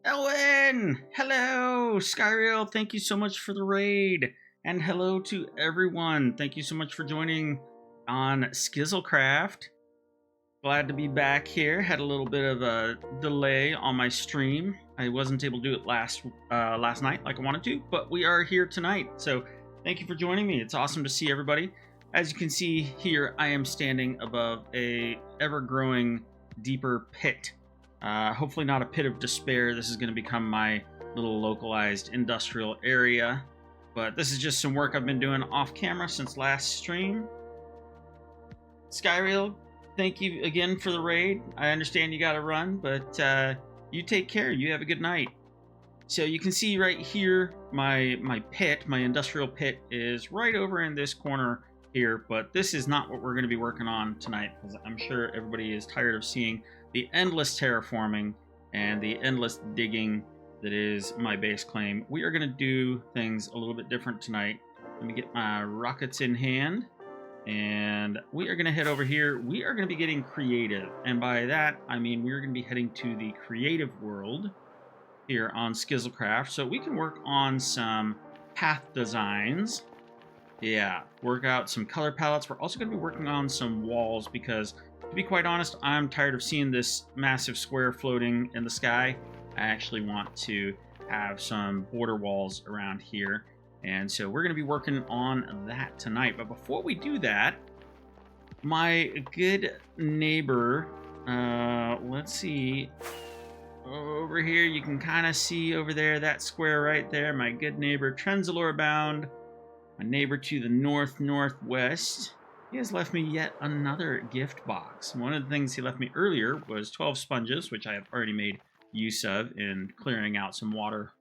Ellen! Hello! Skyreal, thank you so much for the raid. And hello to everyone. Thank you so much for joining on Skizzlecraft. Glad to be back here. Had a little bit of a delay on my stream. I wasn't able to do it last night like I wanted to, but we are here tonight. So thank you for joining me. It's awesome to see everybody. As you can see here, I am standing above a ever-growing, deeper pit. Hopefully not a pit of despair. This is going to become my little localized industrial area. But this is just some work I've been doing off camera since last stream. Skyreal, thank you again for the raid. I understand you got to run, but you take care. You have a good night. So you can see right here, my pit, my industrial pit, is right over in this corner here. But this is not what we're going to be working on tonight, because I'm sure everybody is tired of seeing the endless terraforming and the endless digging that is my base claim. We are going to do things a little bit different tonight. Let me get my rockets in hand, and we are going to head over here. We are going to be getting creative, and by that I mean we're going to be heading to the creative world here on Skizzlecraft, so we can work on some path designs. Yeah, work out some color palettes. We're also going to be working on some walls because, to be quite honest, I'm tired of seeing this massive square floating in the sky. I actually want to have some border walls around here. And so we're going to be working on that tonight. But before we do that, my good neighbor, let's see, over here, you can kind of see over there, that square right there, my good neighbor, Trenzalore Bound, my neighbor to the northwest. He has left me yet another gift box. One of the things he left me earlier was 12 sponges, which I have already made use of in clearing out some water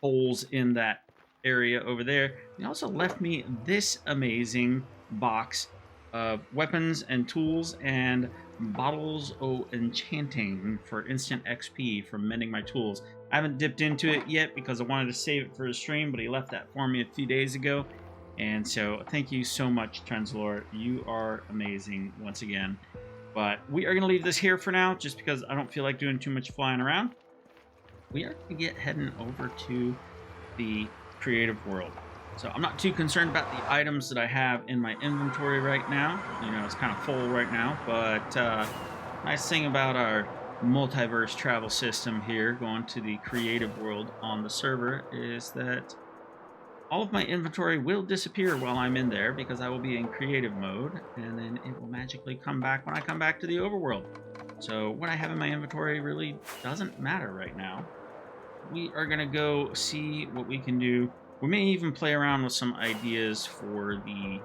holes in that area over there. He also left me this amazing box of weapons and tools and bottles of enchanting for instant XP from mending my tools. I haven't dipped into it yet because I wanted to save it for a stream, but he left that for me a few days ago. And so thank you so much, Trenzalore. You are amazing once again. But we are going to leave this here for now, just because I don't feel like doing too much flying around. We are going to get heading over to the creative world. So I'm not too concerned about the items that I have in my inventory right now. You know, it's kind of full right now. But nice thing about our multiverse travel system here, going to the creative world on the server, is that all of my inventory will disappear while I'm in there because I will be in creative mode, and then it will magically come back when I come back to the overworld. So what I have in my inventory really doesn't matter right now. We are going to go see what we can do. We may even play around with some ideas for the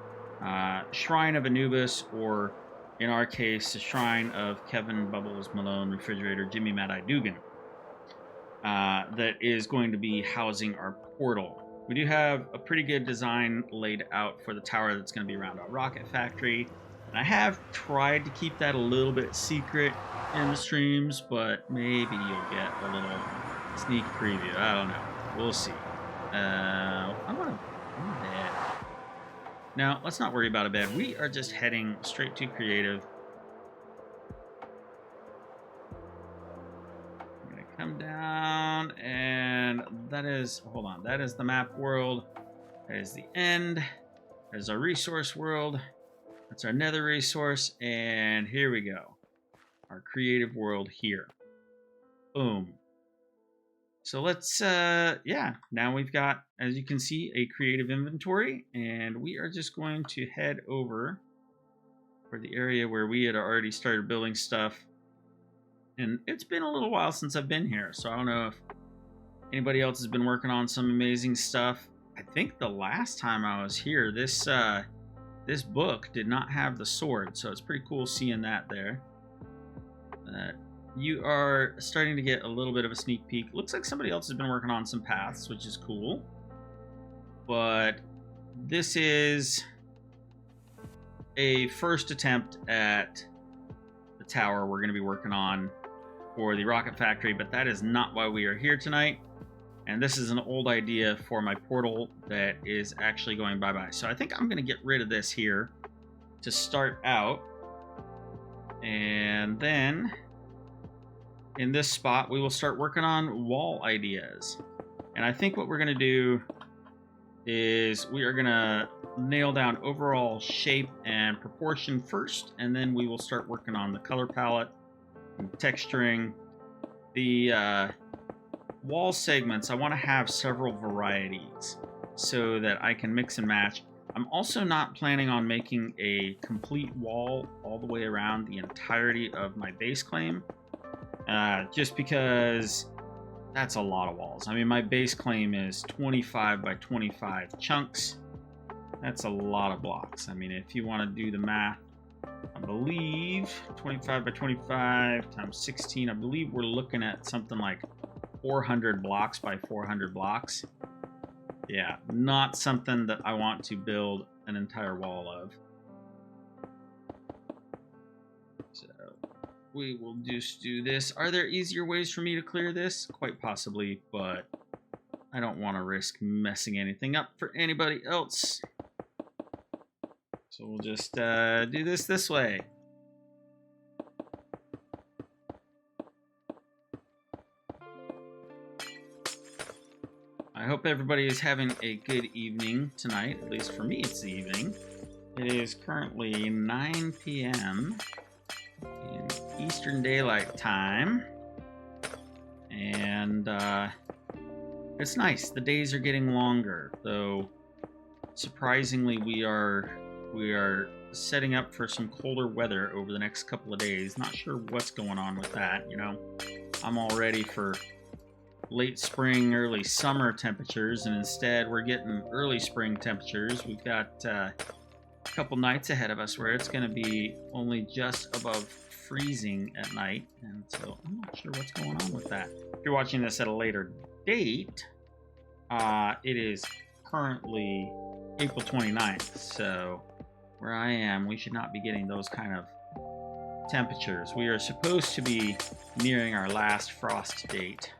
Shrine of Anubis, or in our case, the Shrine of Kevin Bubbles Malone Refrigerator Jimmy Mad Eye Dugan, that is going to be housing our portal. We do have a pretty good design laid out for the tower that's going to be around our rocket factory. And I have tried to keep that a little bit secret in the streams, but maybe you'll get a little sneak preview. I don't know. We'll see. I'm dead. Now, let's not worry about a bed. We are just heading straight to creative. Come down, and that is, hold on, that is the map world. That is the end. There's our resource world. That's our nether resource, and here we go. Our creative world here. Boom. So let's, yeah, now we've got, as you can see, a creative inventory, and we are just going to head over for the area where we had already started building stuff. And it's been a little while since I've been here, so I don't know if anybody else has been working on some amazing stuff. I think the last time I was here, this book did not have the sword, so it's pretty cool seeing that there. You are starting to get a little bit of a sneak peek. Looks like somebody else has been working on some paths, which is cool. But this is a first attempt at the tower we're going to be working on for the rocket factory, but that is not why we are here tonight. And this is an old idea for my portal that is actually going bye-bye. So I think I'm going to get rid of this here to start out. And then in this spot, we will start working on wall ideas. And I think what we're going to do is we are going to nail down overall shape and proportion first, and then we will start working on the color palette and texturing. The wall segments, I want to have several varieties so that I can mix and match. I'm also not planning on making a complete wall all the way around the entirety of my base claim, just because that's a lot of walls. I mean, my base claim is 25 by 25 chunks. That's a lot of blocks. I mean, if you want to do the math, I believe 25 by 25 times 16, I believe we're looking at something like 400 blocks by 400 blocks. Yeah, not something that I want to build an entire wall of. So we will just do this. Are there easier ways for me to clear this? Quite possibly, but I don't want to risk messing anything up for anybody else. So we'll just do this way. I hope everybody is having a good evening tonight. At least for me, it's the evening. It is currently 9 p.m. in Eastern Daylight Time. And it's nice. The days are getting longer, though surprisingly we are setting up for some colder weather over the next couple of days. Not sure what's going on with that, you know. I'm all ready for late spring, early summer temperatures, and instead we're getting early spring temperatures. We've got a couple nights ahead of us where it's going to be only just above freezing at night, and so I'm not sure what's going on with that. If you're watching this at a later date, it is currently April 29th, so where I am, we should not be getting those kind of temperatures. We are supposed to be nearing our last frost date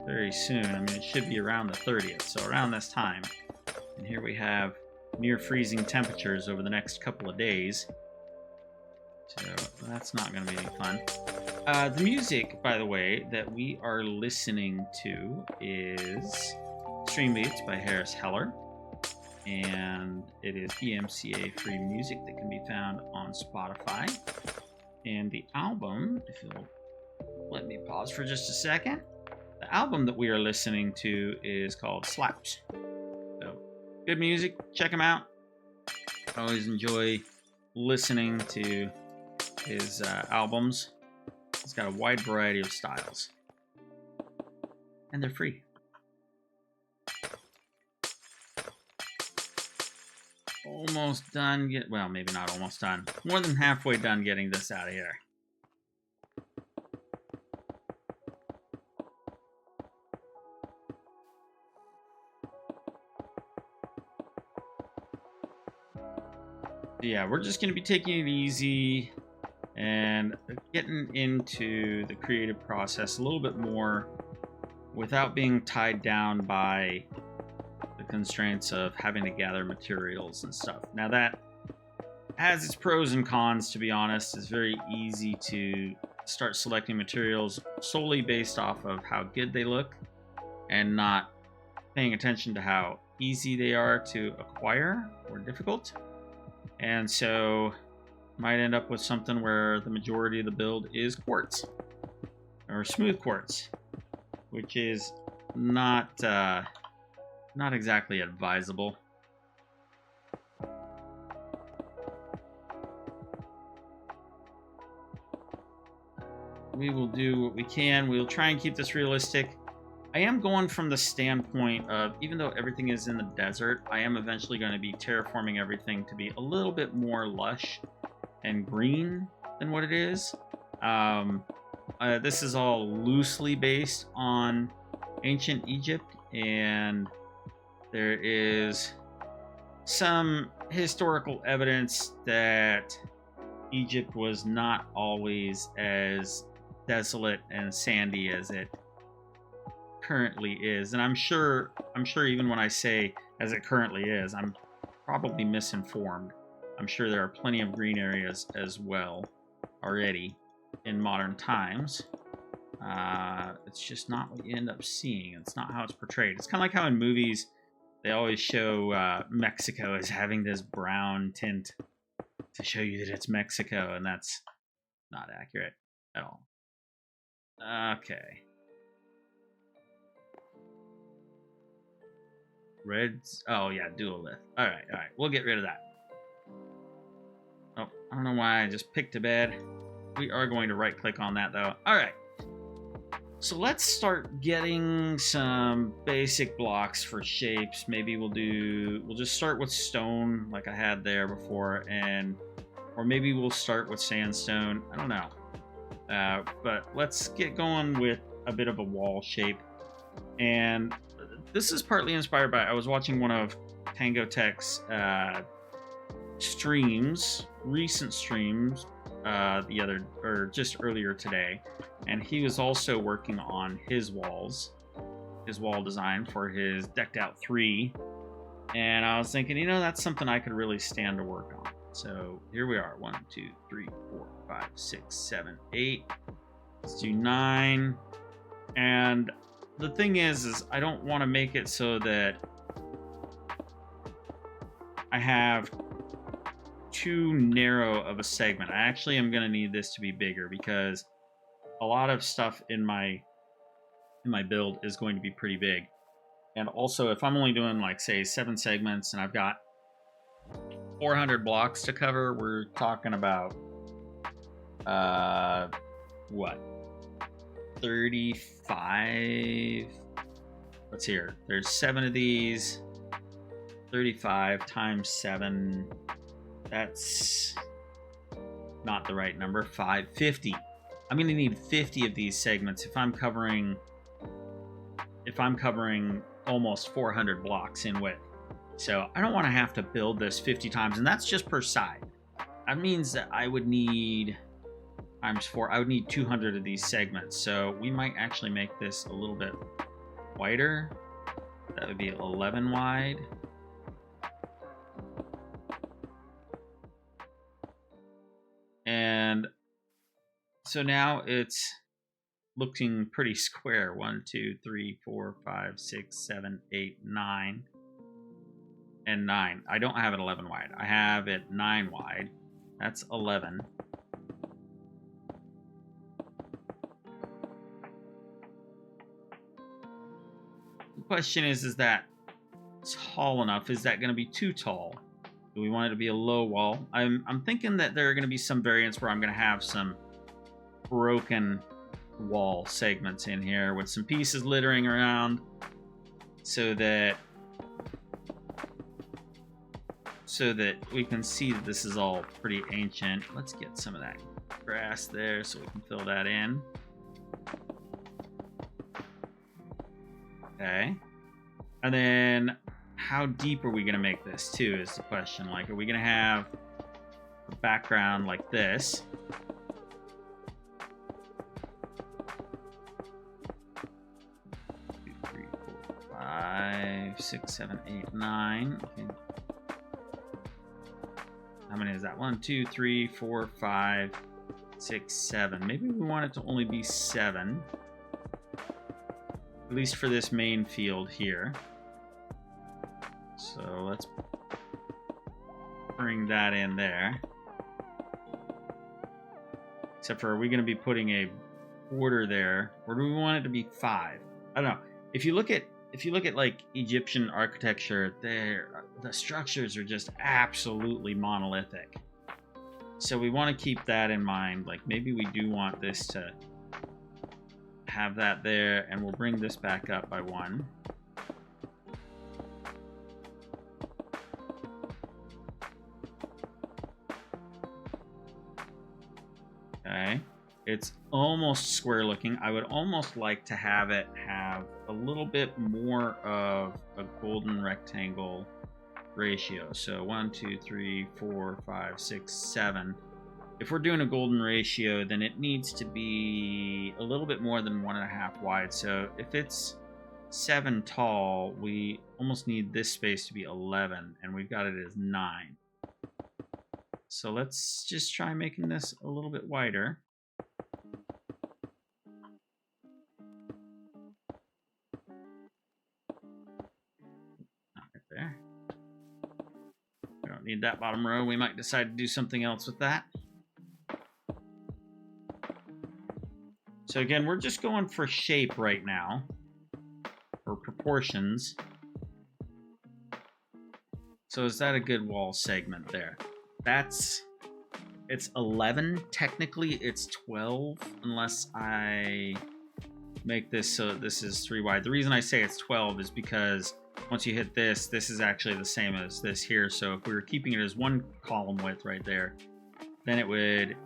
very soon. I mean, it should be around the 30th, so around this time. And here we have near freezing temperatures over the next couple of days. So that's not going to be any fun. The music, by the way, that we are listening to is Stream Beats by Harris Heller. And it is DMCA free music that can be found on Spotify. And the album, if you'll let me pause for just a second, the album that we are listening to is called Slaps. So, good music, check him out. I always enjoy listening to his albums. He's got a wide variety of styles. And they're free. Almost done well, maybe not almost done. More than halfway done getting this out of here. Yeah, we're just going to be taking it easy and getting into the creative process a little bit more without being tied down by the constraints of having to gather materials and stuff. Now that has its pros and cons, to be honest. It's very easy to start selecting materials solely based off of how good they look and not paying attention to how easy they are to acquire or difficult. And so might end up with something where the majority of the build is quartz or smooth quartz, which is not exactly advisable. We will do what we can. We'll try and keep this realistic. I am going from the standpoint of, even though everything is in the desert, I am eventually going to be terraforming everything to be a little bit more lush and green than what it is. This is all loosely based on ancient Egypt, and there is some historical evidence that Egypt was not always as desolate and sandy as it currently is. And I'm sure even when I say as it currently is, I'm probably misinformed. I'm sure there are plenty of green areas as well already in modern times. It's just not what you end up seeing. It's not how it's portrayed. It's kind of like how in movies they always show Mexico as having this brown tint to show you that it's Mexico, and that's not accurate at all. Okay. Reds. Oh, yeah, duolith. All right. We'll get rid of that. Oh, I don't know why I just picked a bed. We are going to right-click on that, though. All right. So let's start getting some basic blocks for shapes. Maybe we'll just start with stone like I had there before, or maybe we'll start with sandstone. I don't know. But let's get going with a bit of a wall shape. And this is partly inspired by, I was watching one of Tango Tech's streams, recent streams, just earlier today, and he was also working on his wall design for his Decked Out 3, and I was thinking, that's something I could really stand to work on. So here we are, 1, 2, 3, 4, 5, 6, 7, 8. Let's do 9. And the thing is I don't want to make it so that I have too narrow of a segment. I actually am going to need this to be bigger because a lot of stuff in my build is going to be pretty big. And also, if I'm only doing, like, say, 7 segments and I've got 400 blocks to cover, we're talking about what, 35? Let's hear. There's 7 of these. 35 times 7. That's not the right number. 550. I'm going to need 50 of these segments if I'm covering almost 400 blocks in width. So I don't want to have to build this 50 times, and that's just per side. That means that I would need times 4. I would need 200 of these segments. So we might actually make this a little bit wider. That would be 11 wide. And so now it's looking pretty square. 1, 2, 3, 4, 5, 6, 7, 8, 9. And 9. I don't have it 11 wide. I have it 9 wide. That's 11. The question is that tall enough? Is that going to be too tall? Do we want it to be a low wall? I'm thinking that there are going to be some variants where I'm going to have some broken wall segments in here with some pieces littering around so that we can see that this is all pretty ancient. Let's get some of that grass there so we can fill that in. Okay. And then how deep are we going to make this too is the question. Like, are we going to have a background like this? 2, 3, 4, 5, 6, 7, 8, 9. Okay. How many is that? 1, 2, 3, 4, 5, 6, 7. Maybe we want it to only be 7. At least for this main field here. So let's bring that in there. Except for, are we going to be putting a border there, or do we want it to be 5? I don't know. If you look at like Egyptian architecture, the structures are just absolutely monolithic. So we want to keep that in mind. Like, maybe we do want this to have that there, and we'll bring this back up by 1. Okay, it's almost square looking. I would almost like to have it have a little bit more of a golden rectangle ratio. So 1, 2, 3, 4, 5, 6, 7. If we're doing a golden ratio, then it needs to be a little bit more than 1.5 wide. So if it's 7 tall, we almost need this space to be 11, and we've got it as 9. So let's just try making this a little bit wider. don't need that bottom row. We might decide to do something else with that. So again, we're just going for shape right now, or proportions. So is that a good wall segment there? It's 11. Technically, it's 12, unless I make this so this is 3 wide. The reason I say it's 12 is because once you hit this, this is actually the same as this here. So if we were keeping it as one column width right there, then it would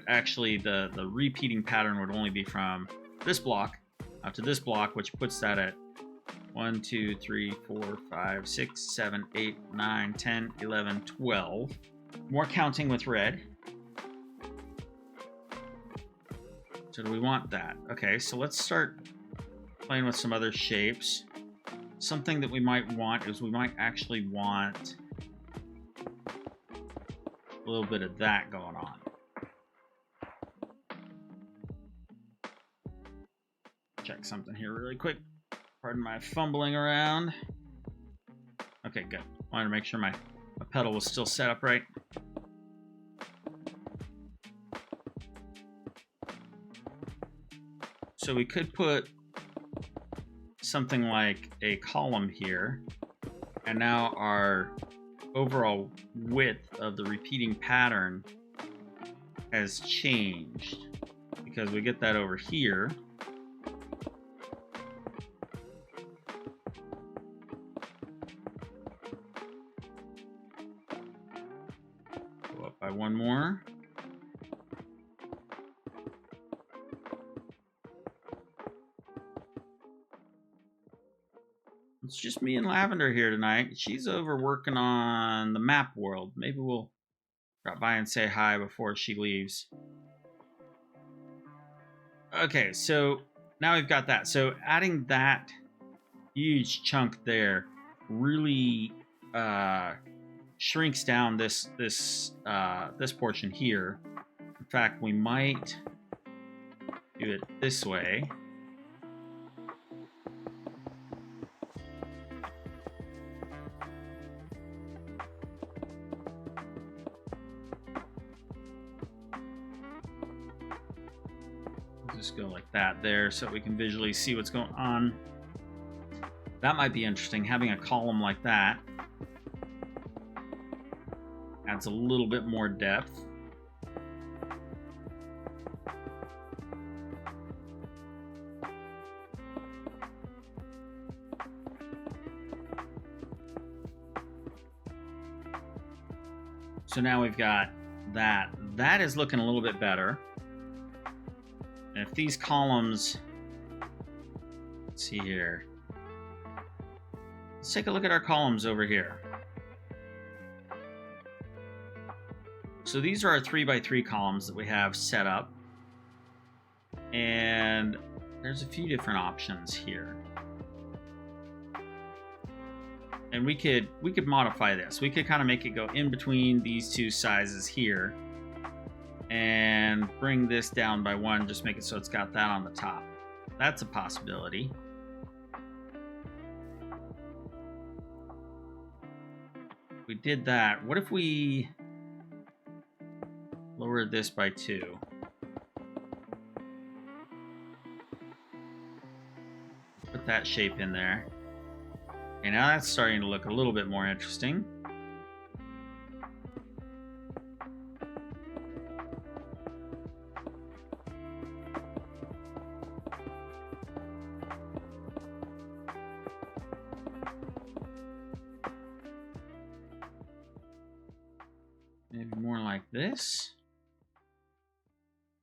actually, the repeating pattern would only be from this block out to this block, which puts that at 1, 2, 3, 4, 5, 6, 7, 8, 9, 10, 11, 12. More counting with red. So do we want that? Okay, so let's start playing with some other shapes. Something that we might want is we might actually want a little bit of that going on. Check something here really quick. Pardon my fumbling around. Okay, good. Wanted to make sure my pedal was still set up right. So we could put something like a column here, and now our overall width of the repeating pattern has changed because we get that over here. Go up by one more. It's just me and Lavender here tonight. She's over working on the map world. Maybe we'll drop by and say hi before she leaves. Okay, so now we've got that. So adding that huge chunk there really shrinks down this portion here. In fact, we might do it this way. Just go like that there so we can visually see what's going on. That might be interesting, having a column like that adds a little bit more depth. So now we've got that. That is looking a little bit better. And if these columns, let's see here. Let's take a look at our columns over here. So these are our 3x3 columns that we have set up. And there's a few different options here. And we could modify this. We could kind of make it go in between these two sizes here. And bring this down by one, just make it so it's got that on the top. That's a possibility. We did that. What if we lowered this by 2? Put that shape in there. Okay, now that's starting to look a little bit more interesting. Maybe more like this.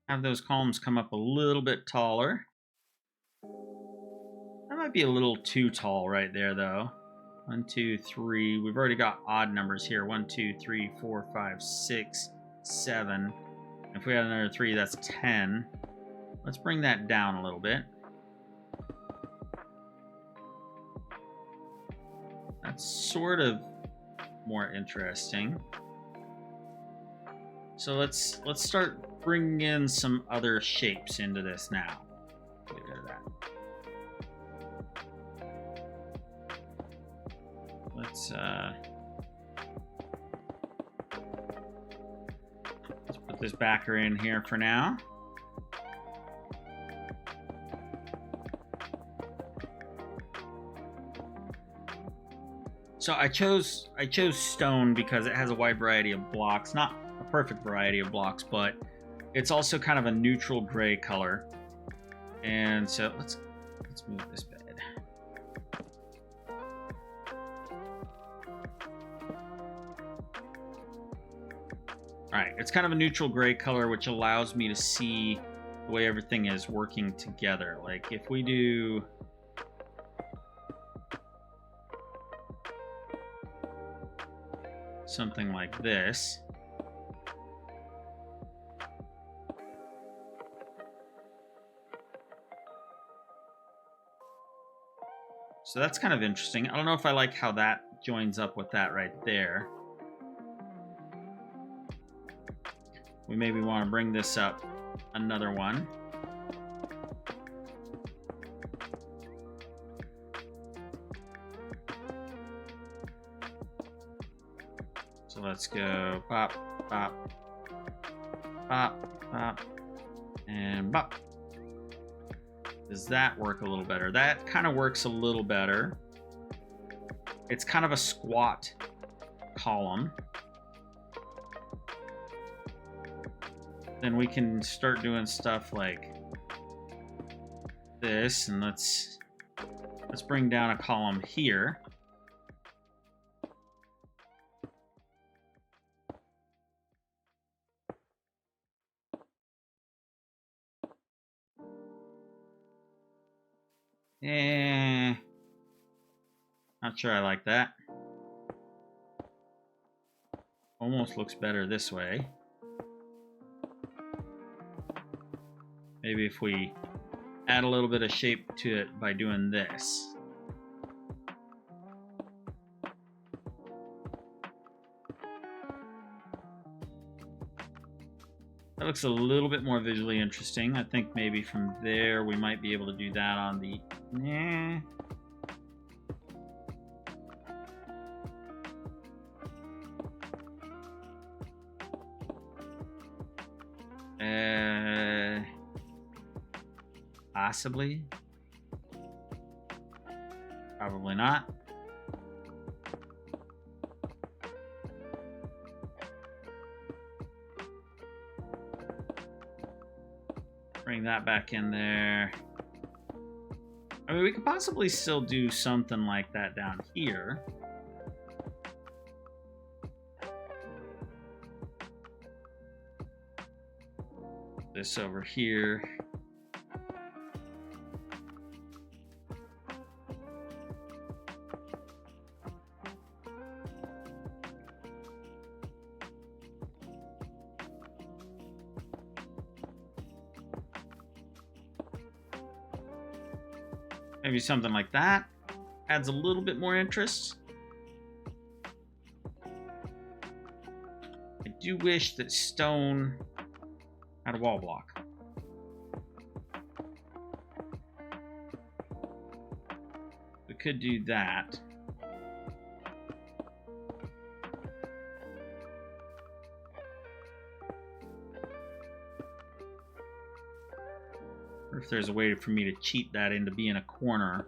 Have those columns come up a little bit taller. That might be a little too tall right there, though. 1, 2, 3. We've already got odd numbers here. 1, 2, 3, 4, 5, 6, 7. If we add another 3, that's 10. Let's bring that down a little bit. That's sort of more interesting. So let's start bringing in some other shapes into this now. Get rid of that. Let's this backer in here for now. So I chose stone because it has a wide variety of blocks, not a perfect variety of blocks, but it's also kind of a neutral gray color. And so let's move this bed. All right, it's kind of a neutral gray color, which allows me to see the way everything is working together. Like if we do something like this. So that's kind of interesting. I don't know if I like how that joins up with that right there. We maybe want to bring this up another one. So let's go pop, pop, pop, pop, and pop. Does that work a little better? That kind of works a little better. It's kind of a squat column. Then we can start doing stuff like this, and let's bring down a column here. Not sure I like that. Almost looks better this way. Maybe if we add a little bit of shape to it by doing this. That looks a little bit more visually interesting. I think maybe from there we might be able to do that on the... Possibly. Probably not. Bring that back in there. I mean, we could possibly still do something like that down here. This over here. Maybe something like that. Adds a little bit more interest. I do wish that stone had a wall block. We could do that. Or if there's a way for me to cheat that into being a corner.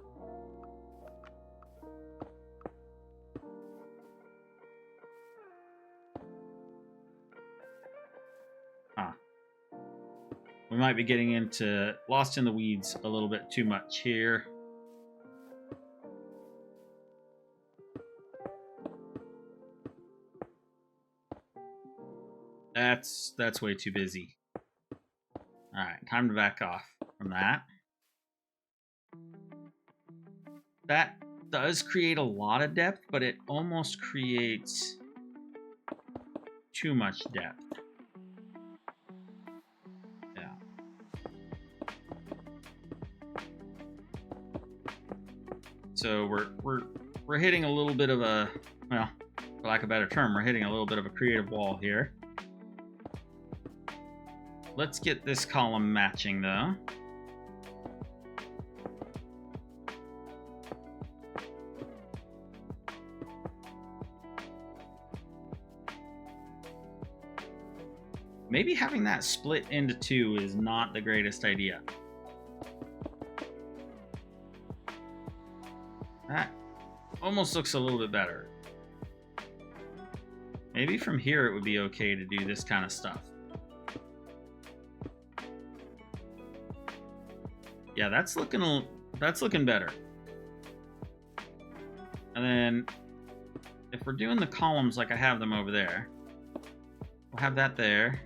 We might be getting into lost in the weeds a little bit too much here. That's way too busy. All right, time to back off from that. That does create a lot of depth, but it almost creates too much depth. Yeah. So we're hitting a little bit of a, well, for lack of a better term, we're hitting a little bit of a creative wall here. Let's get this column matching though. maybe having that split into two is not the greatest idea. That almost looks a little bit better. Maybe from here it would be okay to do this kind of stuff. Yeah, that's looking better. And then if we're doing the columns like I have them over there, we'll have that there.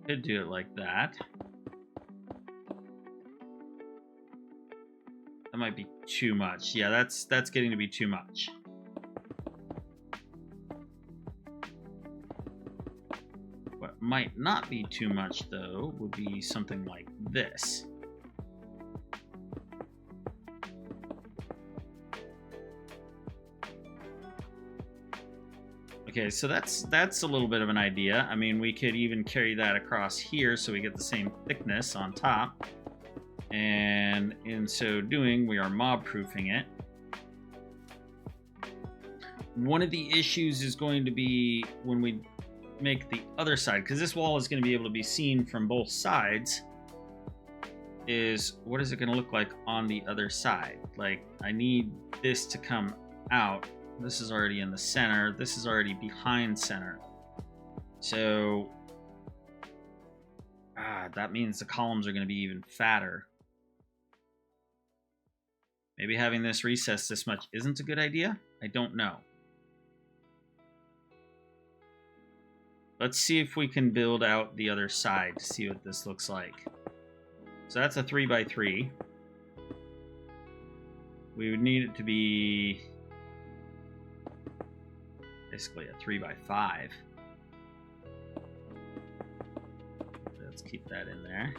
Could do it like that. That might be too much. Yeah, that's getting to be too much. What might not be too much, though, would be something like this. Okay, so that's a little bit of an idea. I mean, we could even carry that across here so we get the same thickness on top. And in so doing, we are mob-proofing it. One of the issues is going to be when we make the other side, because this wall is going to be able to be seen from both sides, is what is it going to look like on the other side? Like, I need this to come out. This is already in the center. This is already behind center. So that means the columns are going to be even fatter. Maybe having this recessed this much isn't a good idea. I don't know. Let's see if we can build out the other side to see what this looks like. So that's a 3x3. We would need it to be basically a 3x5. Let's keep that in there.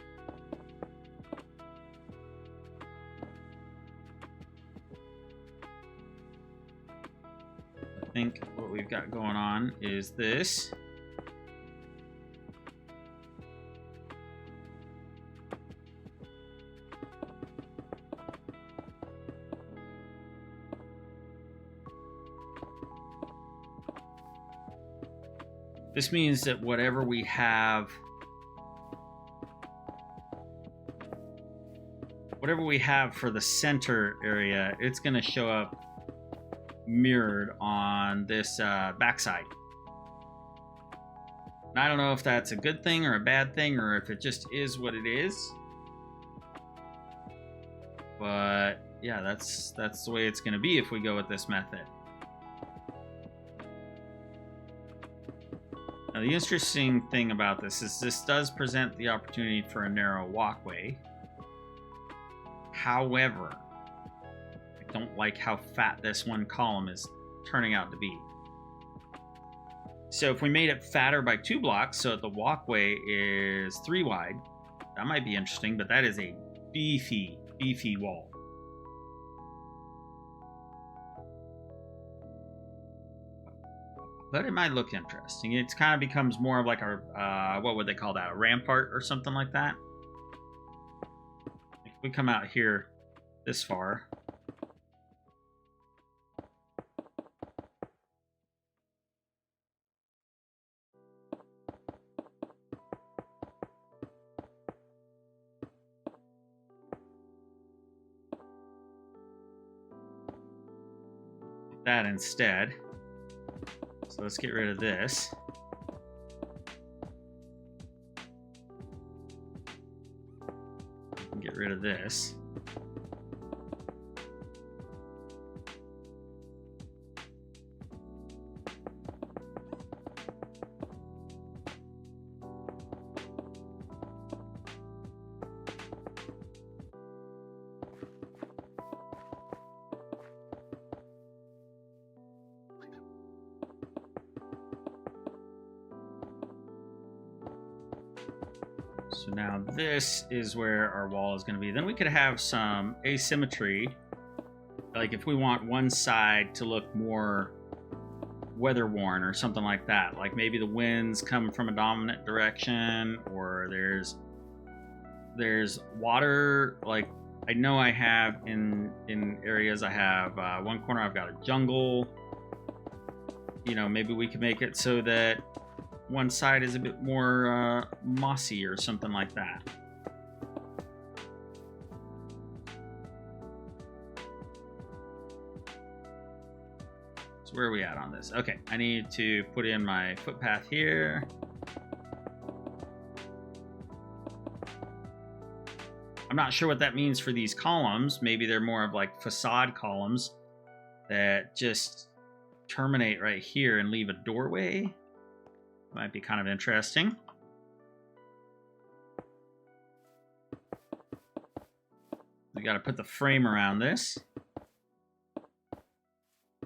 I think what we've got going on is this. This means that whatever we have for the center area, it's going to show up mirrored on this backside. And I don't know if that's a good thing or a bad thing, or if it just is what it is. But yeah, that's the way it's going to be if we go with this method. Now, the interesting thing about this is this does present the opportunity for a narrow walkway. However, I don't like how fat this one column is turning out to be. So if we made it fatter by 2 blocks so that the walkway is 3 wide, that might be interesting, but that is a beefy wall. But it might look interesting. It kind of becomes more of like a, what would they call that? A rampart or something like that. If we come out here this far. Like that instead. So let's get rid of this. Get rid of this. So now this is where our wall is going to be. Then we could have some asymmetry. Like if we want one side to look more weather worn or something like that. Like maybe the winds come from a dominant direction, or there's water. Like I know I have in areas, I have one corner I've got a jungle. you know, maybe we can make it so that one side is a bit more mossy or something like that. So where are we at on this? Okay, I need to put in my footpath here. I'm not sure what that means for these columns. Maybe they're more of like facade columns that just terminate right here and leave a doorway. Might be kind of interesting. We got to put the frame around this.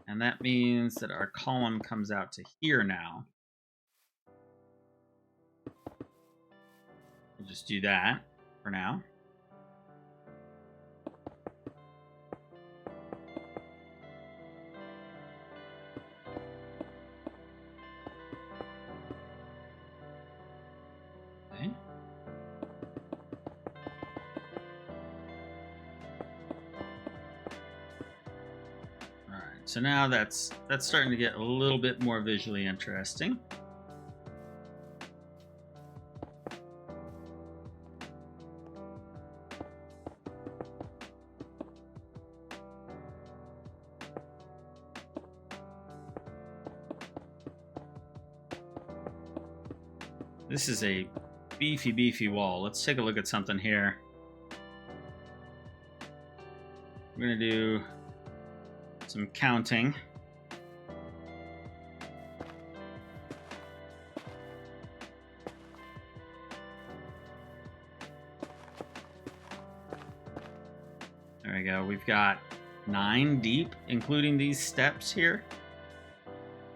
And that means that our column comes out to here now. We'll just do that for now. Okay. All right, so now that's starting to get a little bit more visually interesting. This is a beefy wall. Let's take a look at something here. We're gonna do some counting. There we go. We've got 9 deep, including these steps here.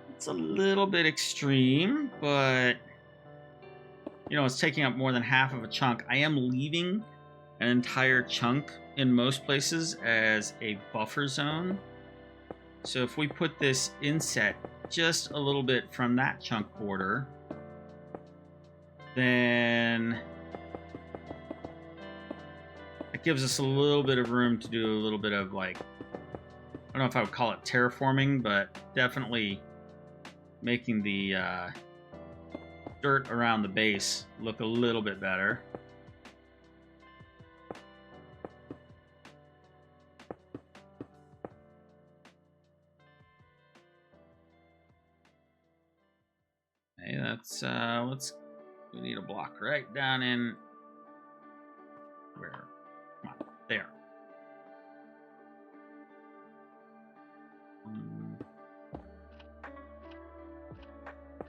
It's a little bit extreme, but you know, it's taking up more than half of a chunk. I am leaving an entire chunk in most places as a buffer zone. So if we put this inset just a little bit from that chunk border, then it gives us a little bit of room to do a little bit of, like, I don't know if I would call it terraforming, but definitely making the dirt around the base look a little bit better. Okay, that's we need a block right down in where? Come on, there.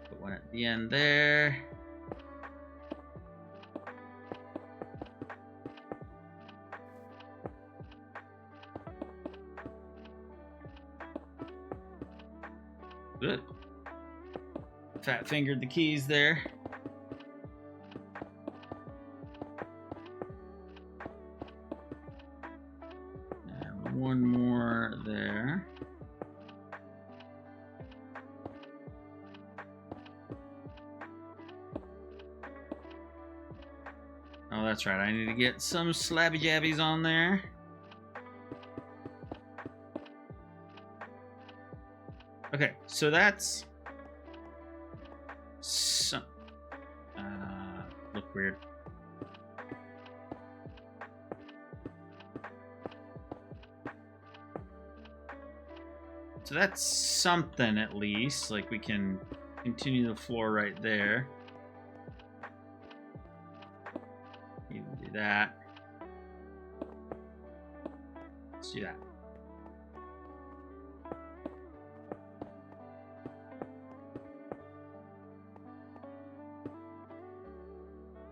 Put one at the end there. Good. Fat fingered the keys there. And one more there. Oh, that's right. I need to get some slabby jabbies on there. Okay, so that's some look weird. So that's something at least. Like, we can continue the floor right there. You can do that. Let's do that.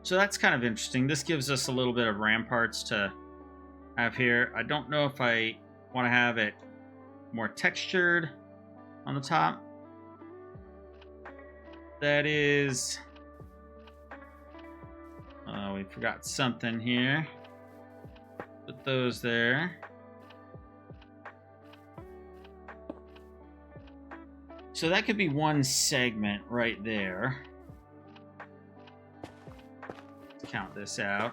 So that's kind of interesting. This gives us a little bit of ramparts to have here. I don't know if I want to have it more textured on the top. That is... we forgot something here. Put those there. So that could be one segment right there. Count this out.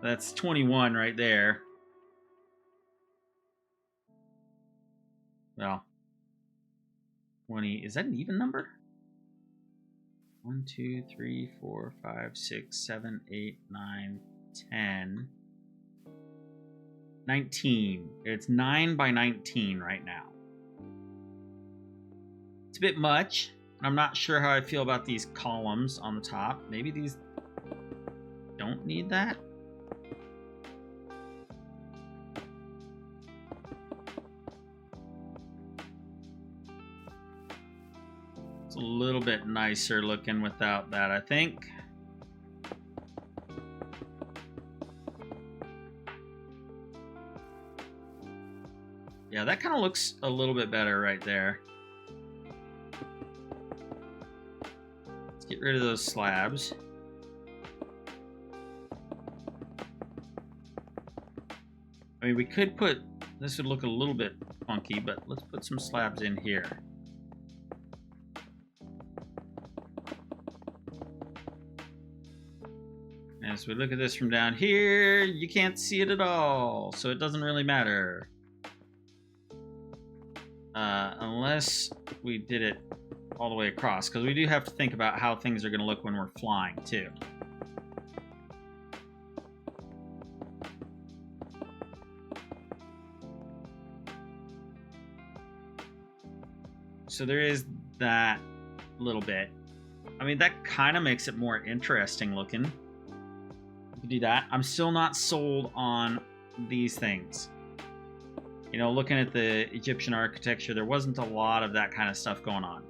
That's 21 right there. Well, 20, is that an even number? 1, 2, 3, 4, 5, 6, 7, 8, 9, 10. 19. It's 9 by 19 right now. It's a bit much. I'm not sure how I feel about these columns on the top. Maybe these don't need that. It's a little bit nicer looking without that, I think. Yeah, that kind of looks a little bit better right there. Let's get rid of those slabs. I mean, we could put, this would look a little bit funky, but let's put some slabs in here. As we look at this from down here, you can't see it at all, so it doesn't really matter. Unless we did it all the way across, because we do have to think about how things are going to look when we're flying, too. So there is that little bit. I mean, that kind of makes it more interesting looking. You can do that. I'm still not sold on these things. You know, looking at the Egyptian architecture, there wasn't a lot of that kind of stuff going on.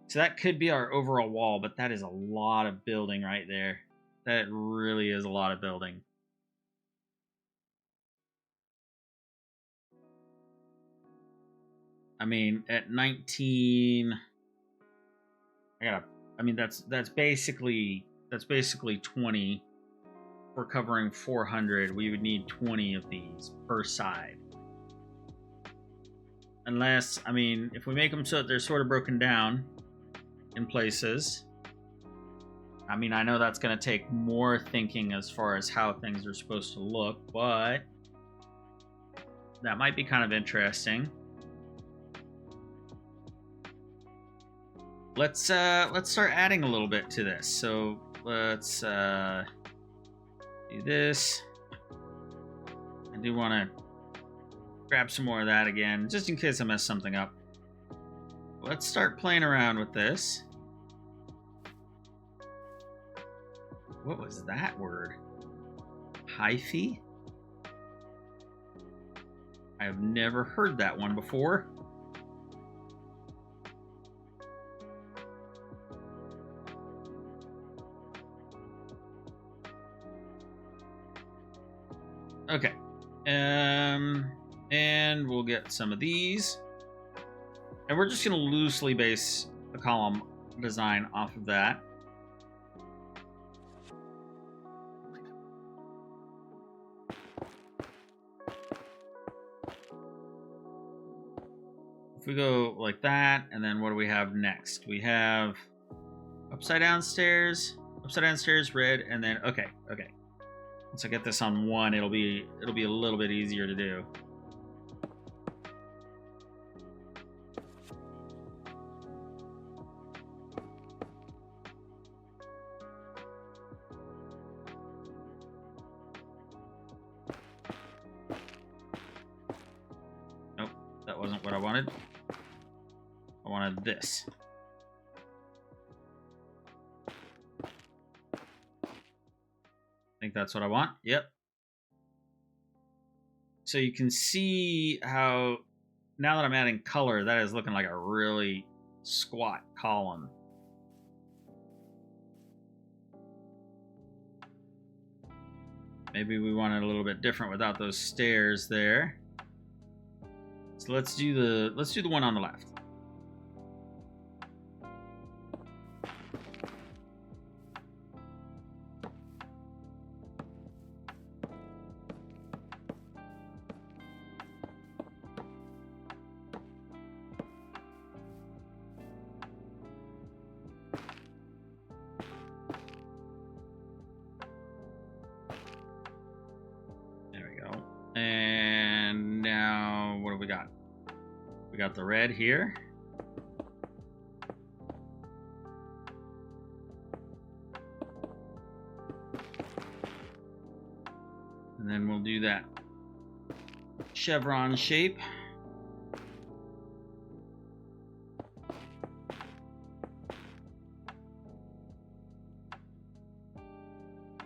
So that could be our overall wall, but that is a lot of building right there. That really is a lot of building. I mean, at 19, I mean, that's basically 20. We're covering 400. We would need 20 of these per side. Unless, I mean, if we make them so that they're sort of broken down in places. I mean, I know that's going to take more thinking as far as how things are supposed to look, but that might be kind of interesting. Let's start adding a little bit to this. So let's do this. I do want to grab some more of that again, just in case I mess something up. Let's start playing around with this. What was that word? Hyphy? I have never heard that one before. Okay. And we'll get some of these. And we're just going to loosely base the column design off of that. If we go like that, and then what do we have next? We have upside down stairs, red, and then okay. Once I get this on one, it'll be a little bit easier to do. Nope, that wasn't what I wanted. I wanted this. I think that's what I want. Yep. So you can see how, now that I'm adding color, that is looking like a really squat column. Maybe we want it a little bit different without those stairs there. So let's do the one on the left. We got the red here. And then we'll do that chevron shape.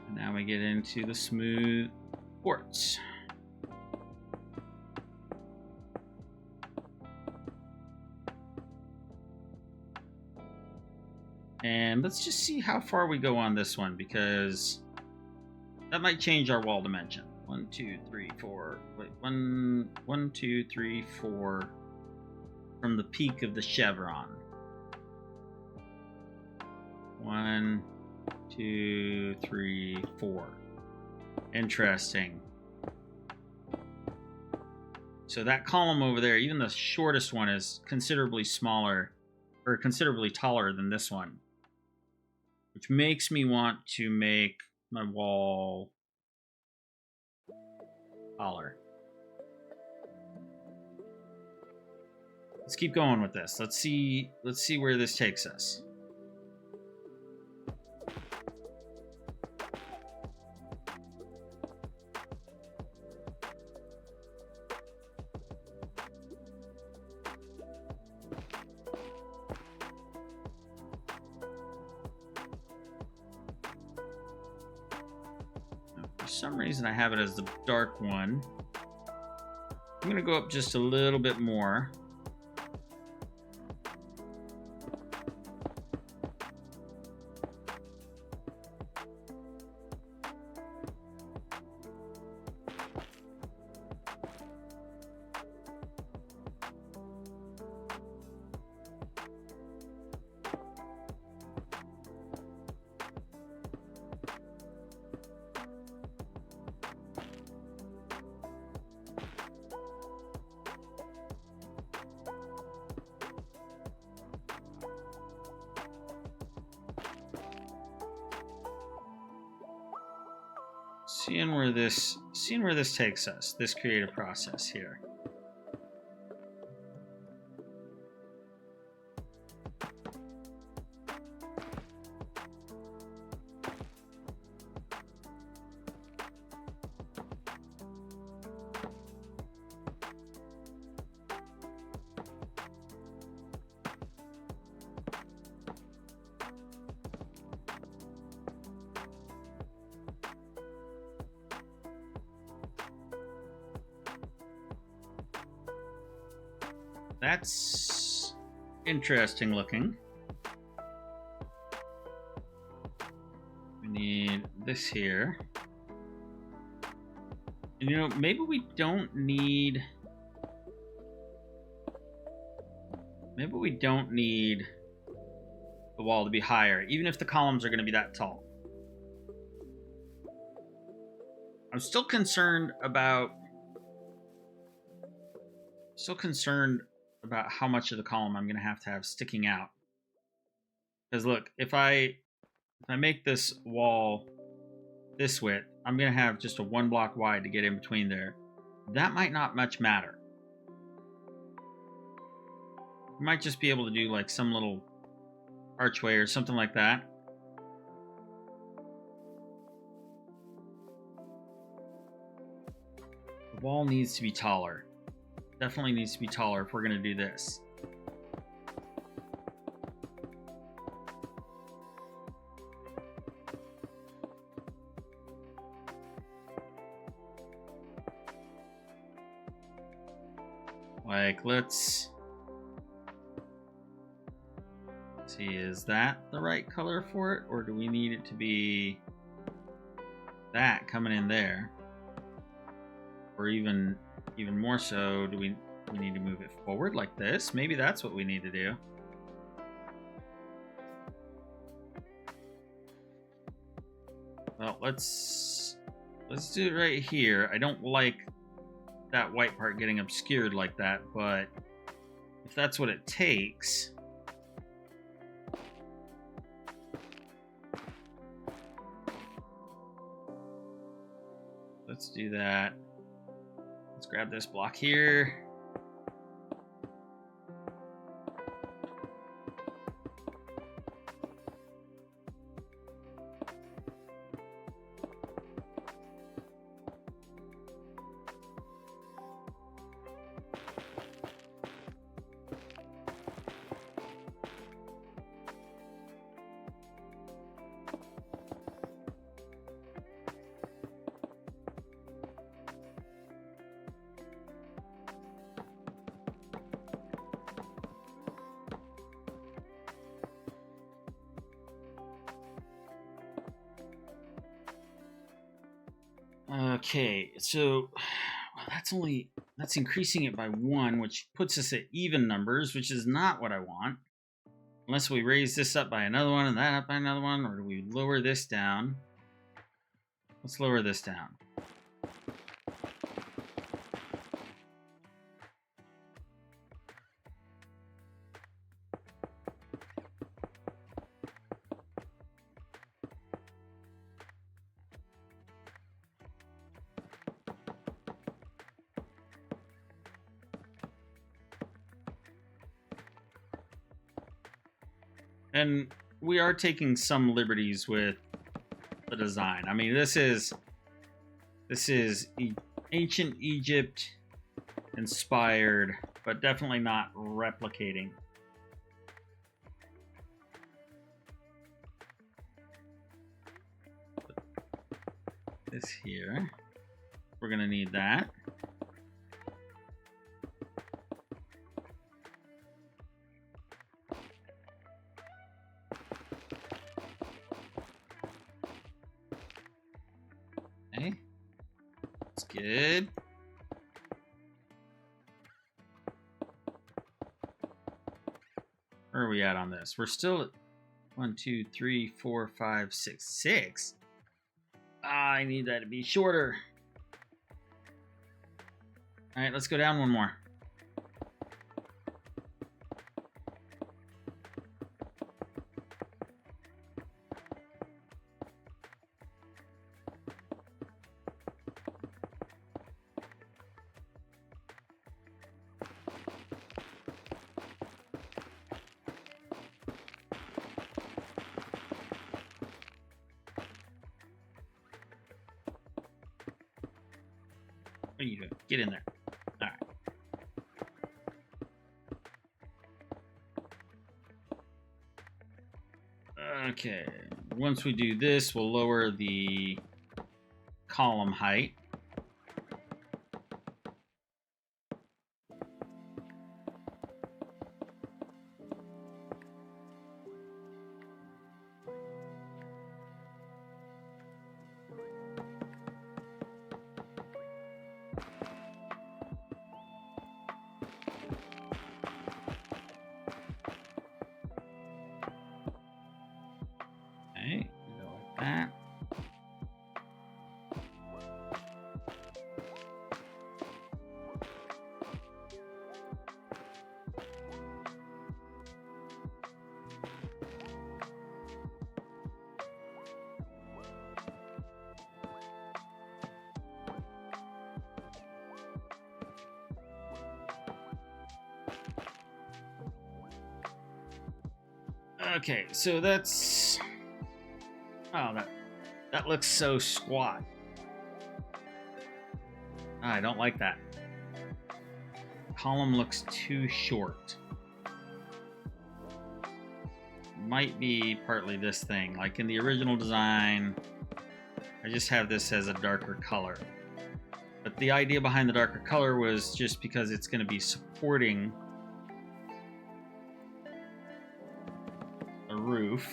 And now we get into the smooth quartz. And let's just see how far we go on this one, because that might change our wall dimension. 1, 2, 3, 4. Wait, 1, 2, 3, 4 from the peak of the chevron. 1, 2, 3, 4. Interesting. So that column over there, even the shortest one, is considerably smaller, or considerably taller than this one, which makes me want to make my wall taller. Let's keep going with this. Let's see where this takes us. For some reason I have it as the dark one. I'm going to go up just a little bit more. Seeing where this takes us, this creative process here. That's interesting looking. We need this here. And you know, maybe we don't need the wall to be higher, even if the columns are going to be that tall. I'm still concerned about how much of the column I'm going to have sticking out. Because look, if I make this wall this width, I'm going to have just a 1 block wide to get in between there. That might not much matter. You might just be able to do like some little archway or something like that. The wall needs to be taller. Definitely needs to be taller if we're going to do this. Like, let's see, is that the right color for it? Or do we need it to be that coming in there? Or even more so, do we need to move it forward like this? Maybe that's what we need to do. Well, let's do it right here. I don't like that white part getting obscured like that, but if that's what it takes. Let's do that. Let's grab this block here. Okay, so well, that's increasing it by 1, which puts us at even numbers, which is not what I want. Unless we raise this up by another one and that up by another one, or do we lower this down? Let's lower this down. And we are taking some liberties with the design. I mean, this is ancient Egypt inspired, but definitely not replicating. This here, we're gonna need that. Okay, that's good. Where are we at on this? We're still at 1, 2, 3, 4, 5, 6, 6. I need that to be shorter. All right, let's go down one more. What are you doing? Get in there. All right. Okay. Once we do this, we'll lower the column height. Okay, go like that. Okay, so that's... Oh, that looks so squat. I don't like that. Column looks too short. Might be partly this thing. Like in the original design, I just have this as a darker color. But the idea behind the darker color was just because it's going to be supporting the roof.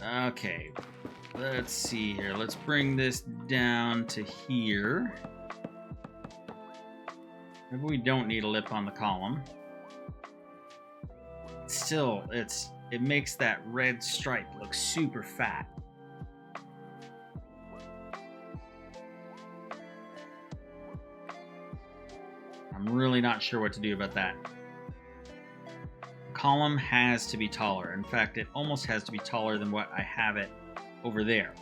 Okay, let's see here. Let's bring this down to here. Maybe we don't need a lip on the column. Still, it makes that red stripe look super fat. I'm really not sure what to do about that. Column has to be taller. In fact, it almost has to be taller than what I have it over there.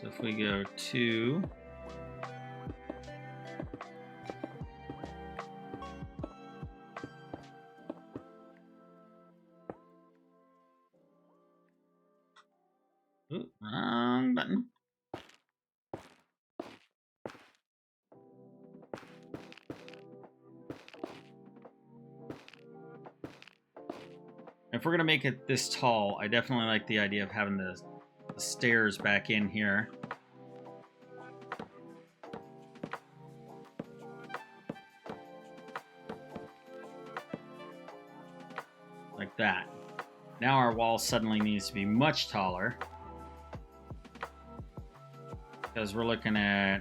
So if we go to... Ooh, wrong button. If we're going to make it this tall, I definitely like the idea of having the the stairs back in here. Like that. Now our wall suddenly needs to be much taller. Because we're looking at...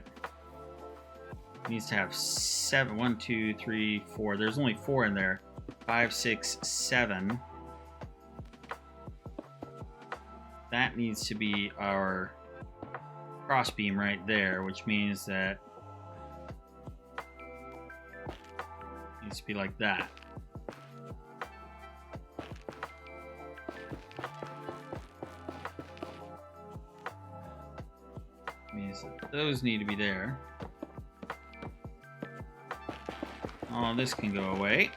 needs to have 7. 1, 2, 3, 4. There's only 4 in there. 5, 6, 7. That needs to be our crossbeam right there, which means that it needs to be like that. Means that those need to be there. Oh, this can go away.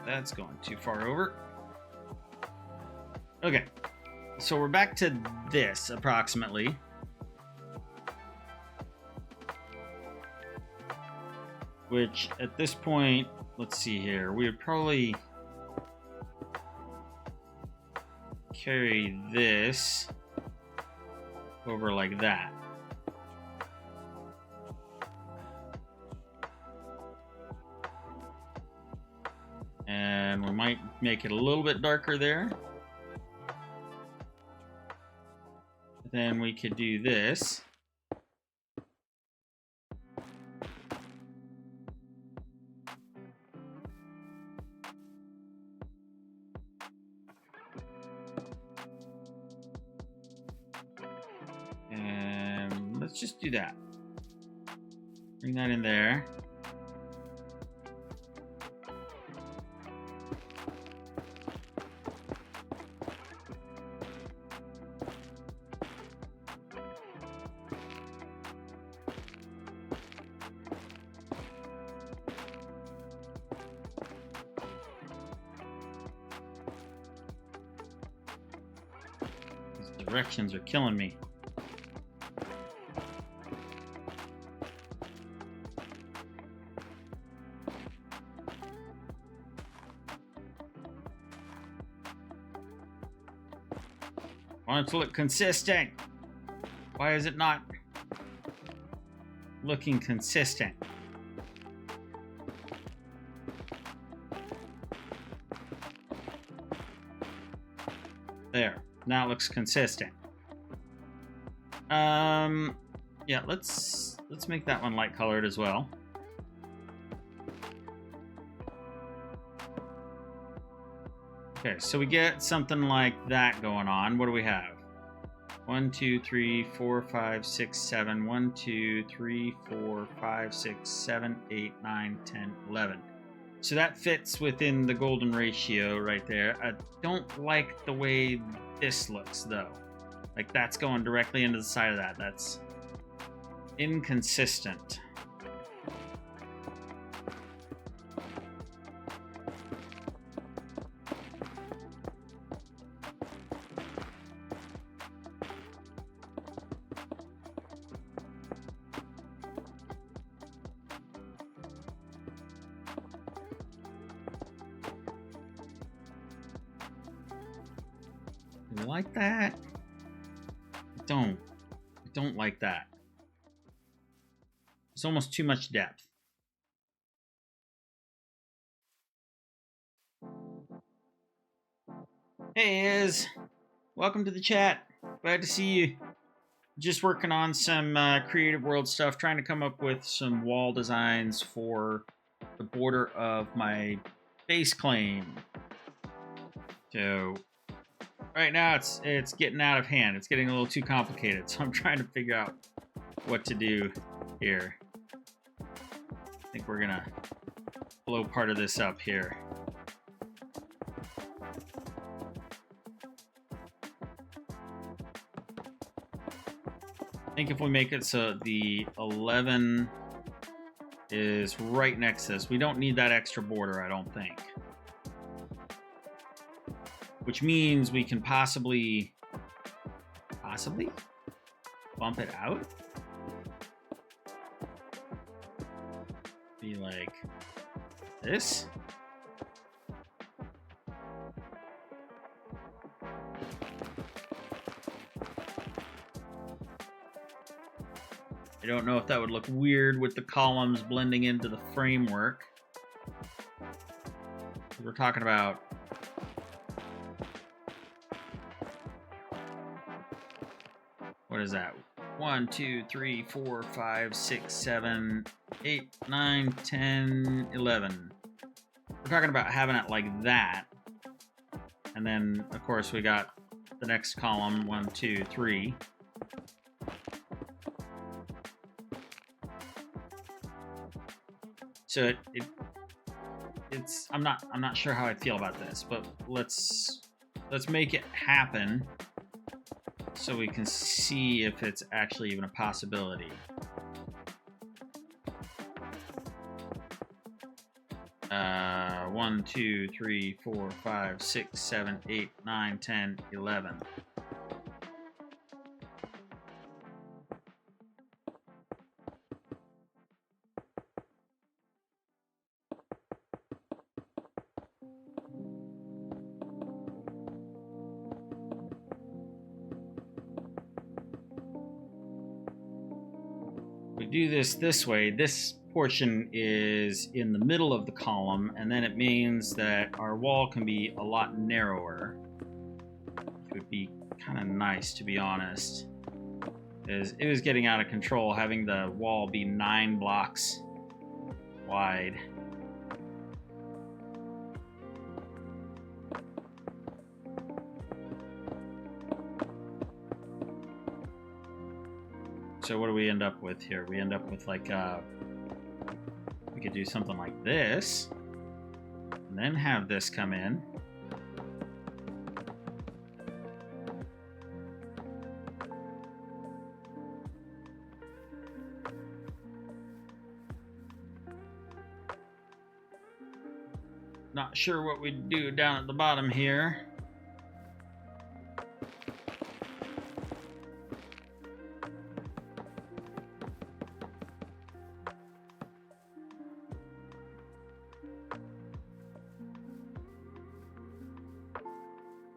That's going too far over. Okay, so we're back to this approximately. Which at this point, let's see here, we would probably carry this over like that. And we might make it a little bit darker there. Then we could do this. And let's just do that. Bring that in there. Directions are killing me. I want it to look consistent. Why is it not looking consistent? There. Now it looks consistent. Yeah, let's make that one light colored as well. Okay, so we get something like that going on. What do we have? 1, 2, 3, 4, 5, 6, 7. 1, 2, 3, 4, 5, 6, 7, 8, 9, 10, 11. So that fits within the golden ratio right there. I don't like the way this looks, though. Like, that's going directly into the side of that. That's inconsistent. Do you like that? I don't like that. It's almost too much depth. Hey Iz, welcome to the chat. Glad to see you. Just working on some creative world stuff, trying to come up with some wall designs for the border of my base claim. So right now it's getting out of hand. It's getting a little too complicated, so I'm trying to figure out what to do here. I think we're gonna blow part of this up here. I think if we make it so the 11 is right next to this, we don't need that extra border, I don't think. Which means we can possibly bump it out. Be like this. I don't know if that would look weird with the columns blending into the framework. We're talking about what is that? 1, 2, 3, 4, 5, 6, 7, 8, 9, 10, 11. We're talking about having it like that. And then, of course, we got the next column, 1, 2, 3. So it's I'm not sure how I feel about this, but let's make it happen so we can see if it's actually even a possibility. Uh, 1, 2, 3, 4, 5, 6, 7, 8, 9, 10, 11. We do this way. This portion is in the middle of the column, and then it means that our wall can be a lot narrower. It would be kind of nice, to be honest. It was getting out of control having the wall be 9 blocks wide. So what do we end up with here? We end up with like we could do something like this, and then have this come in. Not sure what we'd do down at the bottom here.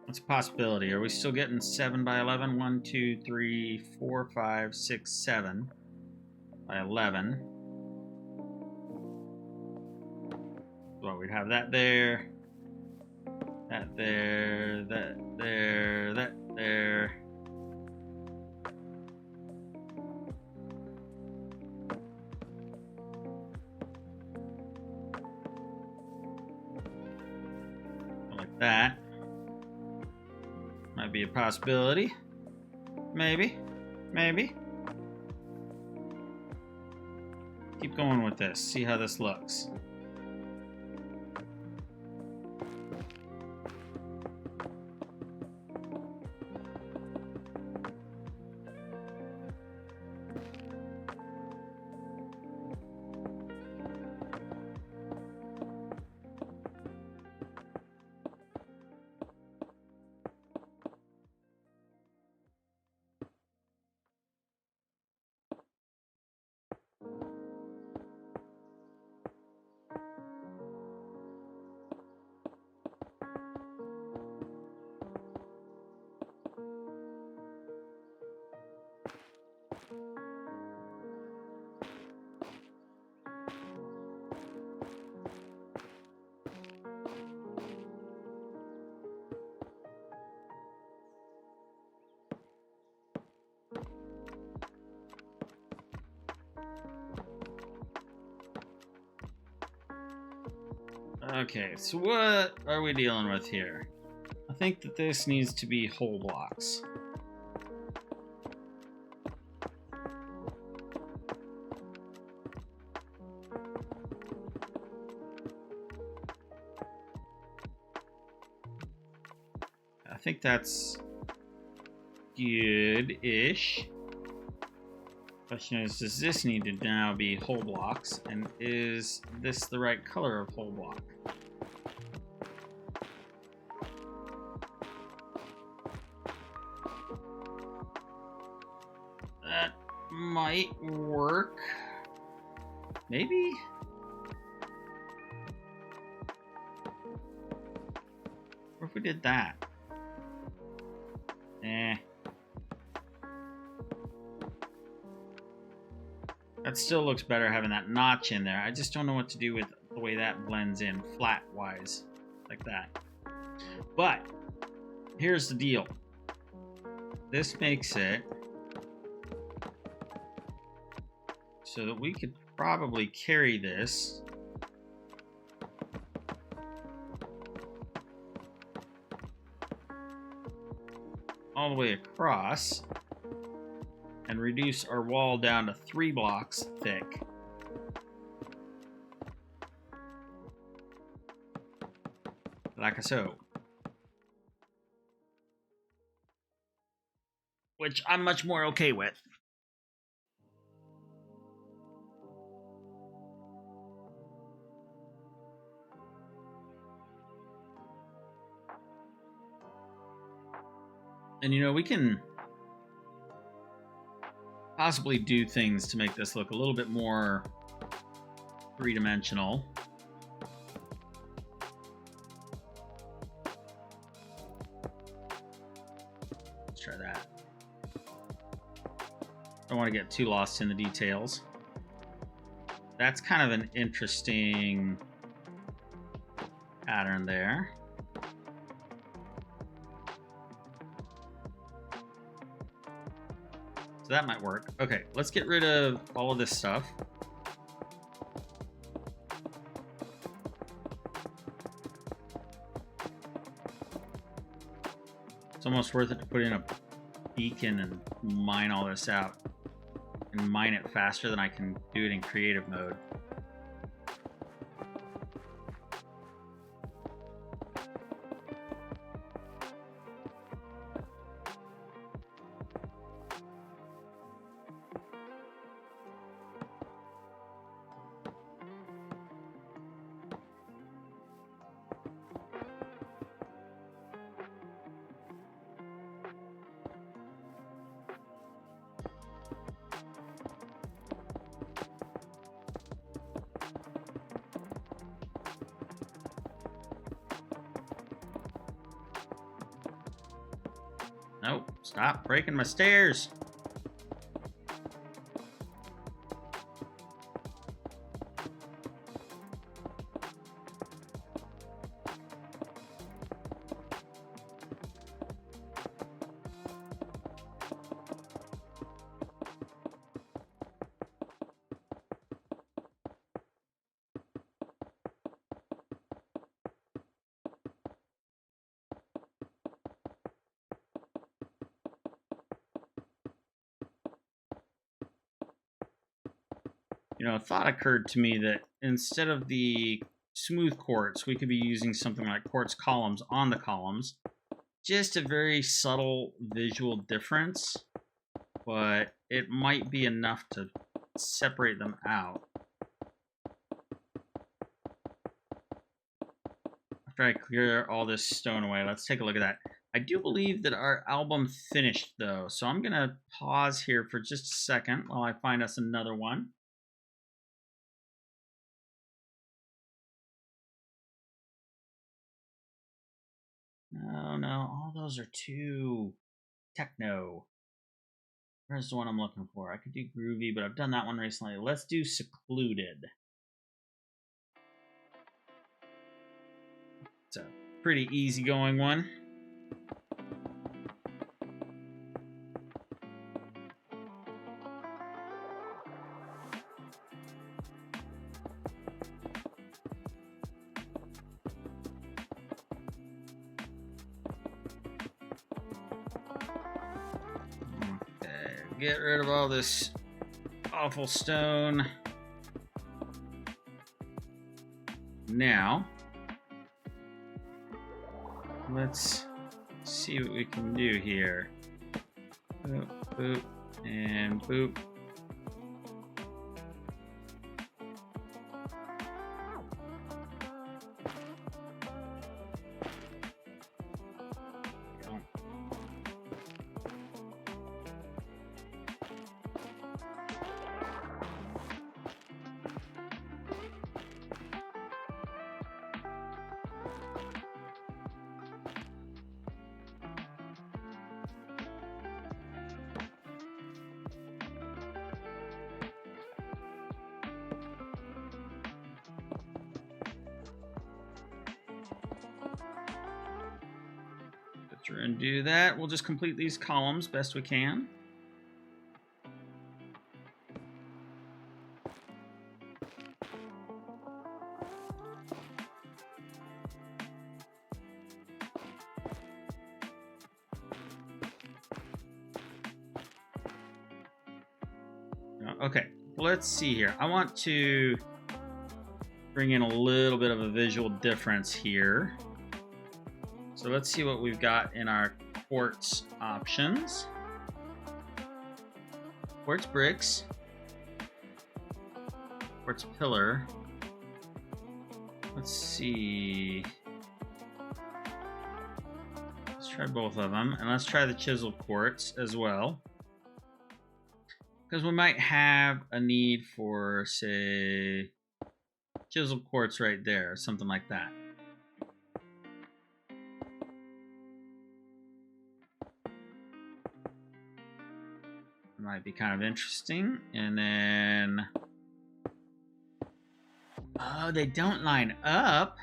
What's a possibility? Are we still getting 7 by 11? 1, 2, 3, 4, 5, 6, 7 by 11. Well, we'd have that there, that there, that there, that there. Like that. Might be a possibility. Maybe. Maybe. Keep going with this. See how this looks. Okay, so what are we dealing with here? I think that this needs to be whole blocks. I think that's good-ish. Question is, does this need to now be whole blocks? And is this the right color of whole block? That might work. Maybe? What if we did that? That still looks better having that notch in there. I just don't know what to do with the way that blends in flat-wise, like that. But here's the deal. This makes it so that we could probably carry this all the way across and reduce our wall down to 3 blocks thick. Like so. Which I'm much more okay with. And you know, we can possibly do things to make this look a little bit more three-dimensional. Let's try that. Don't want to get too lost in the details. That's kind of an interesting pattern there. So that might work. Okay, let's get rid of all of this stuff. It's almost worth it to put in a beacon and mine all this out. And mine it faster than I can do it in creative mode. Nope, stop breaking my stairs. You know, a thought occurred to me that instead of the smooth quartz, we could be using something like quartz columns on the columns. Just a very subtle visual difference, but it might be enough to separate them out. After I clear all this stone away, let's take a look at that. I do believe that our album finished, though, so I'm going to pause here for just a second while I find us another one. Oh no, all those are too techno. Where's the one I'm looking for? I could do groovy, but I've done that one recently. Let's do secluded. It's a pretty easygoing one. Get rid of all this awful stone. Now, let's see what we can do here. Boop, boop, and boop. After and do that, we'll just complete these columns best we can. Okay, let's see here. I want to bring in a little bit of a visual difference here. So let's see what we've got in our quartz options. Quartz bricks. Quartz pillar. Let's see. Let's try both of them. And let's try the chiseled quartz as well. Because we might have a need for, say, chiseled quartz right there, something like that. Might be kind of interesting. And then... oh, they don't line up?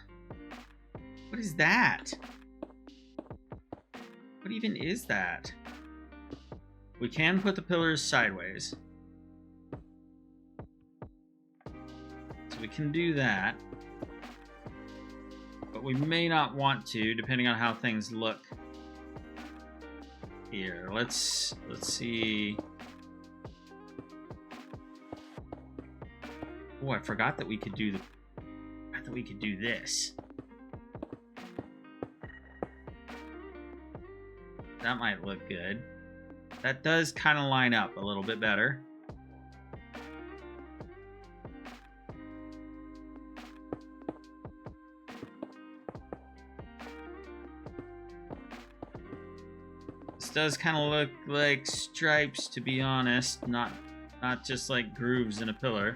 What is that? What even is that? We can put the pillars sideways. So we can do that. But we may not want to, depending on how things look. Here, let's see. Oh, I forgot that we could do this. That might look good. That does kind of line up a little bit better. This does kind of look like stripes, to be honest, not just like grooves in a pillar.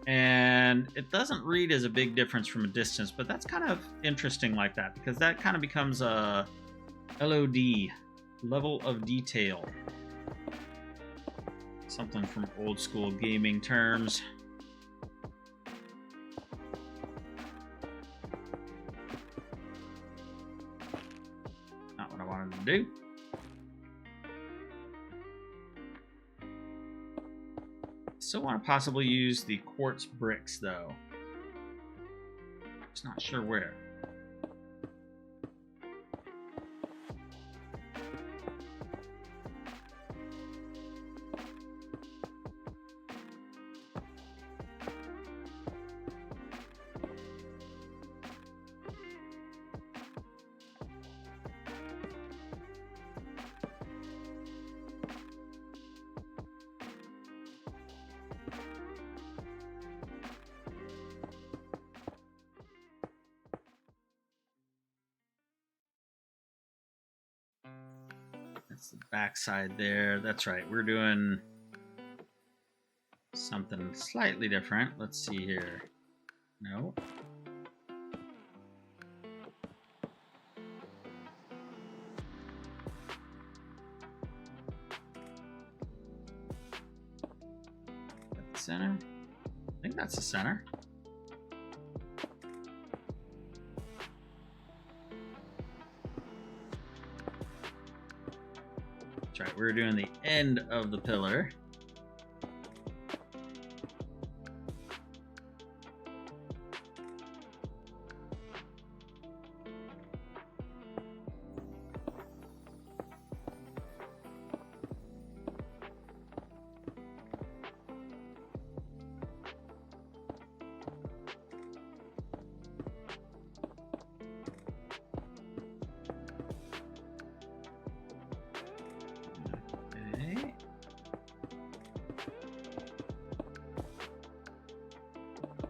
And it doesn't read as a big difference from a distance, but that's kind of interesting like that, because that kind of becomes a LOD, level of detail. Something from old school gaming terms. Not what I wanted to do. Still want to possibly use the quartz bricks, though. Just not sure where. That's the backside there. That's right. We're doing something slightly different. Let's see here. No. At the center? I think that's the center. That's right, we're doing the end of the pillar.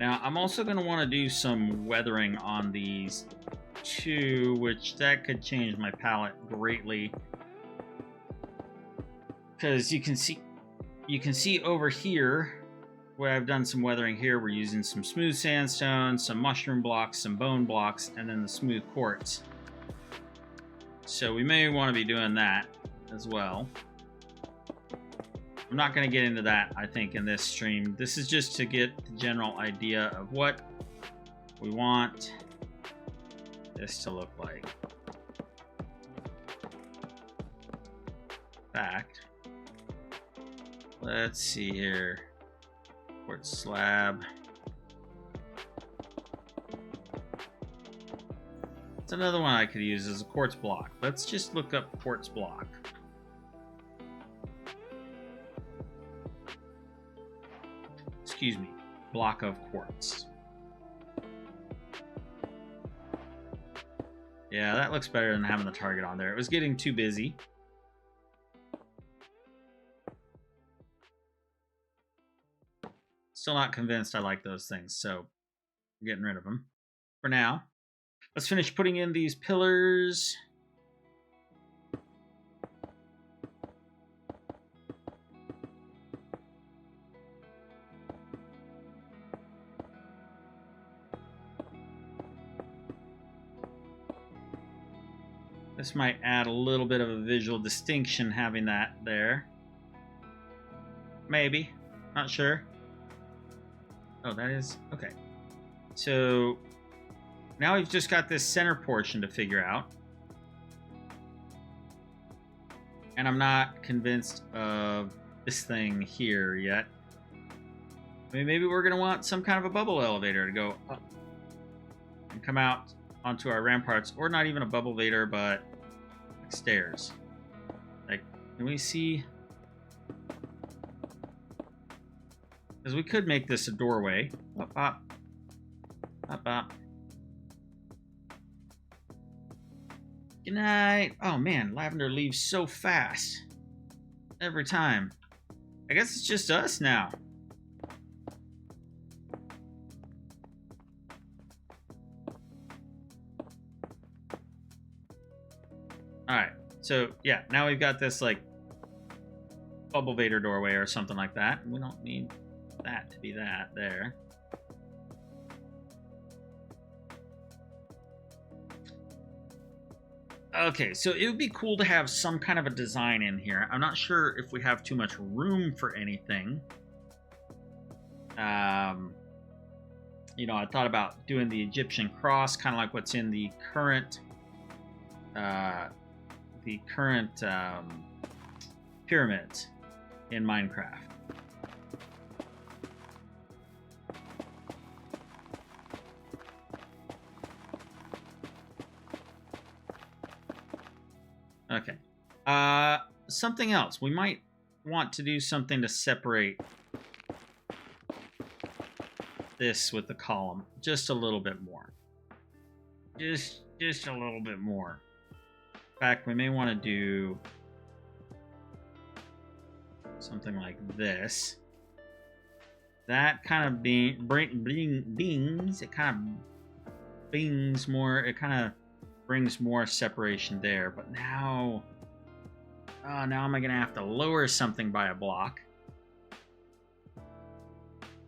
Now, I'm also going to want to do some weathering on these two, which that could change my palette greatly. Because you can see over here where I've done some weathering here. We're using some smooth sandstone, some mushroom blocks, some bone blocks, and then the smooth quartz. So we may want to be doing that as well. I'm not going to get into that, I think, in this stream. This is just to get the general idea of what we want this to look like. fact. Let's see here. Quartz slab. It's another one I could use as a quartz block. Let's just look up quartz block. Excuse me. Block of quartz. Yeah, that looks better than having the target on there. It was getting too busy. Still not convinced I like those things, so I'm getting rid of them for now. Let's finish putting in these pillars. This might add a little bit of a visual distinction having that there. Maybe. Not sure. Oh, that is... okay. So, now we've just got this center portion to figure out. And I'm not convinced of this thing here yet. I mean, maybe we're going to want some kind of a bubble elevator to go up and come out onto our ramparts. Or not even a bubble elevator, but like stairs. Like, can we see... because we could make this a doorway. Up, up. Up, up. Good night. Oh man, lavender leaves so fast. Every time. I guess it's just us now. Alright, so yeah, now we've got this like bubble vader doorway or something like that. We don't need that to be that there. Okay, so it would be cool to have some kind of a design in here. I'm not sure if we have too much room for anything. You know, I thought about doing the Egyptian cross, kind of like what's in the current pyramids in Minecraft. Okay. Something else. We might want to do something to separate this with the column just a little bit more. Just a little bit more. In fact, we may want to do something like this. That kind of bings. It kind of bings more. It kind of brings more separation there. But now, now am I going to have to lower something by a block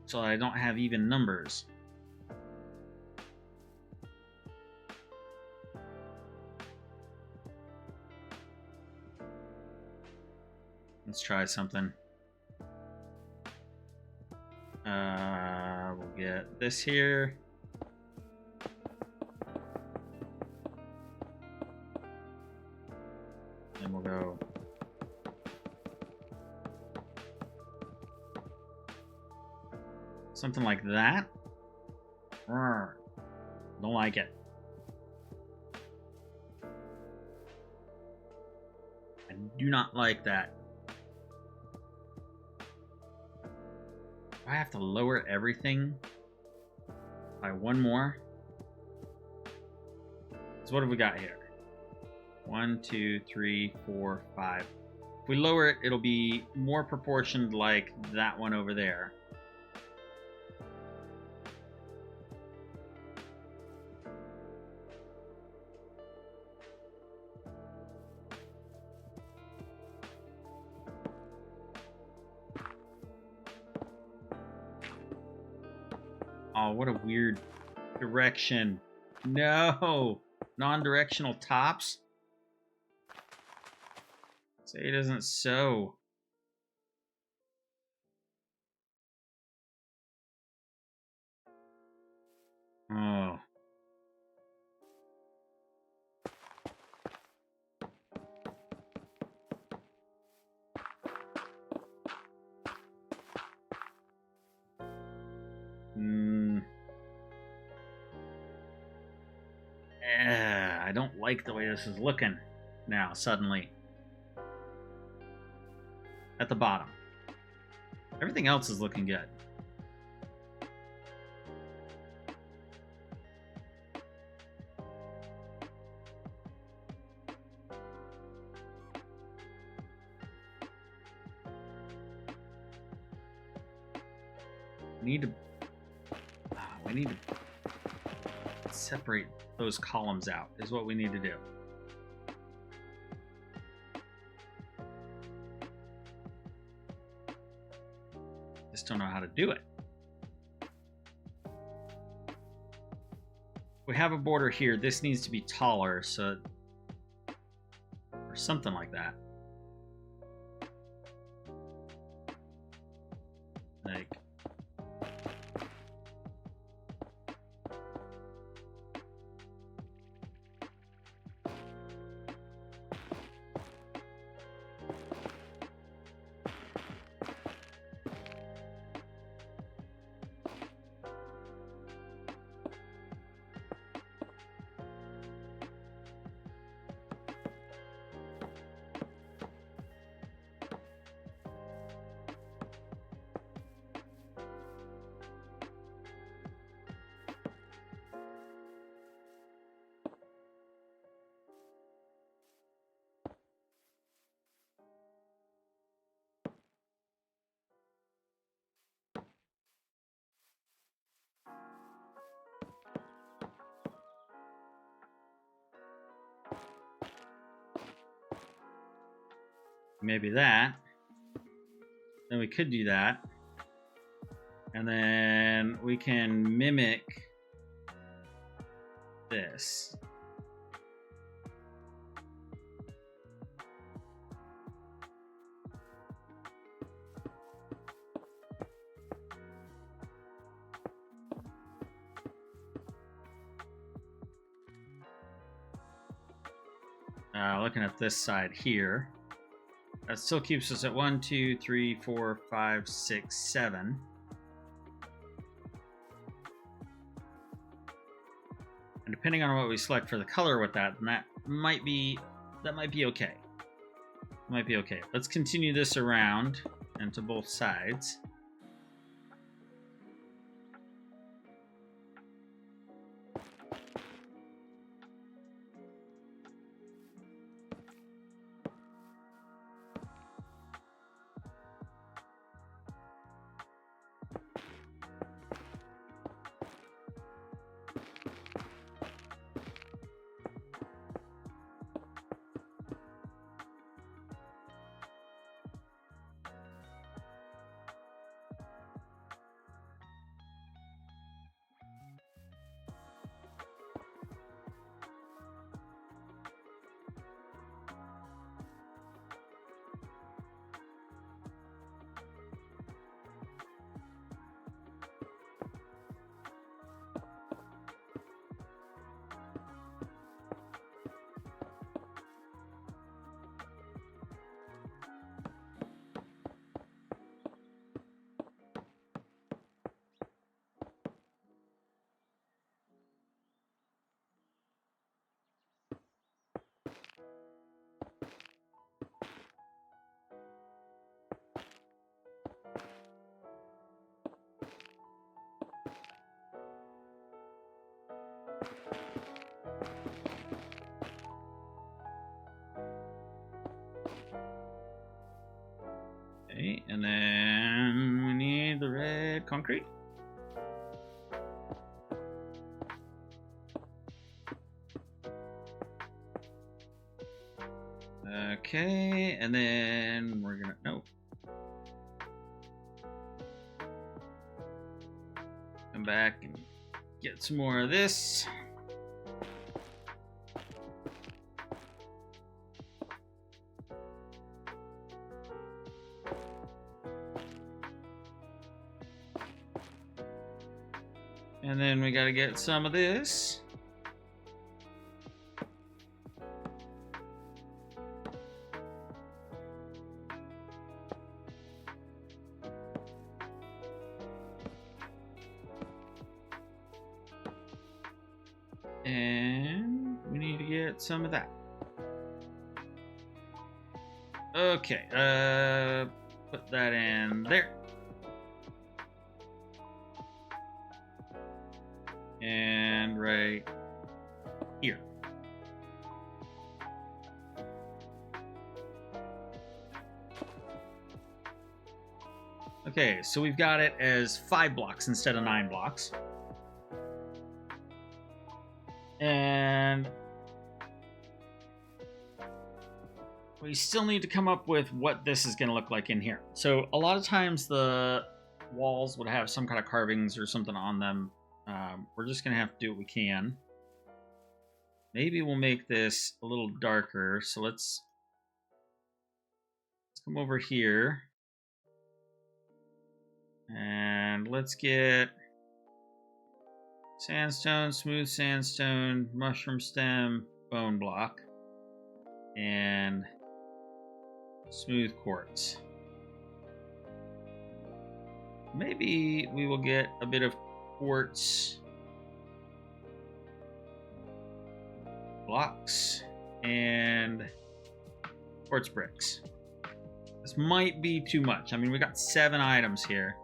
so I don't have even numbers? Let's try something. We'll get this here. Then we'll go. Something like that. Don't like it. I do not like that. I have to lower everything by one more. So what have we got here? 1, 2, 3, 4, 5. If we lower it, it'll be more proportioned like that one over there. Oh, what a weird direction. No! Non-directional tops? Say it isn't so. Oh. I don't like the way this is looking now, suddenly. At the bottom. Everything else is looking good. We need to separate those columns out, is what we need to do. Just don't know how to do it. We have a border here. This needs to be taller, so or something like that. Like maybe that. Then we could do that. And then we can mimic this. Looking at this side here. That still keeps us at 1, 2, 3, 4, 5, 6, 7. And depending on what we select for the color with that, then that might be okay. Might be okay. Let's continue this around and to both sides. Okay, and then we need the red concrete. Okay, and then we're gonna, nope. Come back and get some more of this. And then we gotta get some of this. And we need to get get some of that. Okay, put that in there. And right here. Okay, so we've got it as 5 blocks instead of 9 blocks. And we still need to come up with what this is going to look like in here. So a lot of times the walls would have some kind of carvings or something on them. We're just going to have to do what we can. Maybe we'll make this a little darker. So let's come over here. And let's get sandstone, smooth sandstone, mushroom stem, bone block, and smooth quartz. Maybe we will get a bit of quartz blocks and quartz bricks. This might be too much. I mean, we got 7 items here.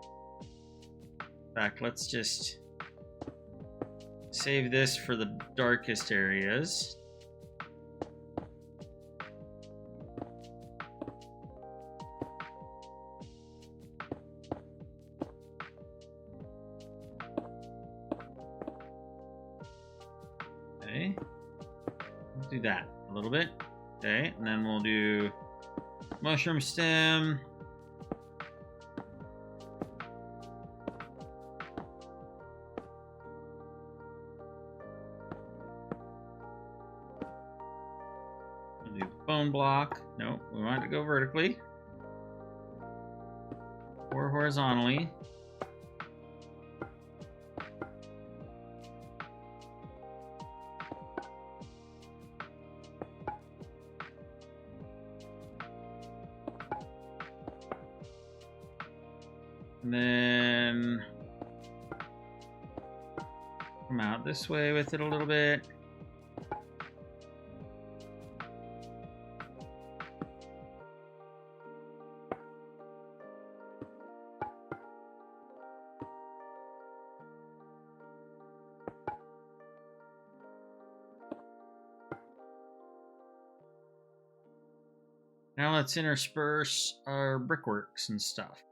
In fact, let's just save this for the darkest areas. Okay. Let's do that a little bit. Okay, and then we'll do mushroom stem. We'll do bone block. No, we want it to go vertically or horizontally. And then come out this way with it a little bit. Now let's intersperse our brickworks and stuff.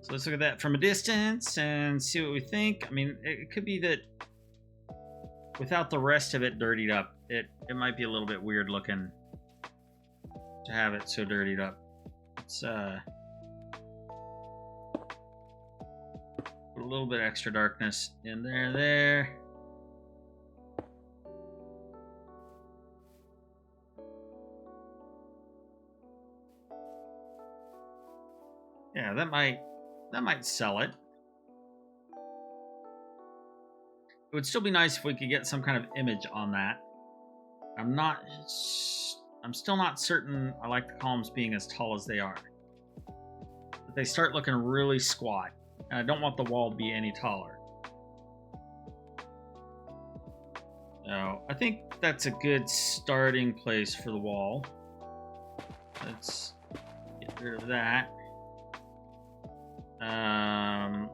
So let's look at that from a distance and see what we think. I mean, it could be that without the rest of it dirtied up, it might be a little bit weird looking to have it so dirtied up. Let's put a little bit extra darkness in there. Yeah, that might sell it. It would still be nice if we could get some kind of image on that. I'm still not certain I like the columns being as tall as they are. But they start looking really squat, and I don't want the wall to be any taller. So I think that's a good starting place for the wall. Let's get rid of that.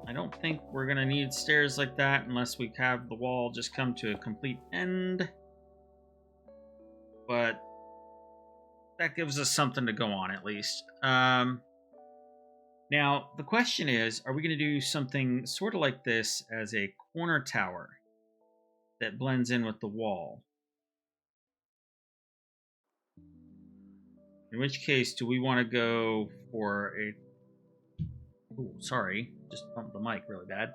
I don't think we're gonna need stairs like that unless we have the wall just come to a complete end. But that gives us something to go on at least. Now, the question is, are we going to do something sort of like this as a corner tower that blends in with the wall? In which case, do we want to go for a... Ooh, sorry, just bumped the mic really bad.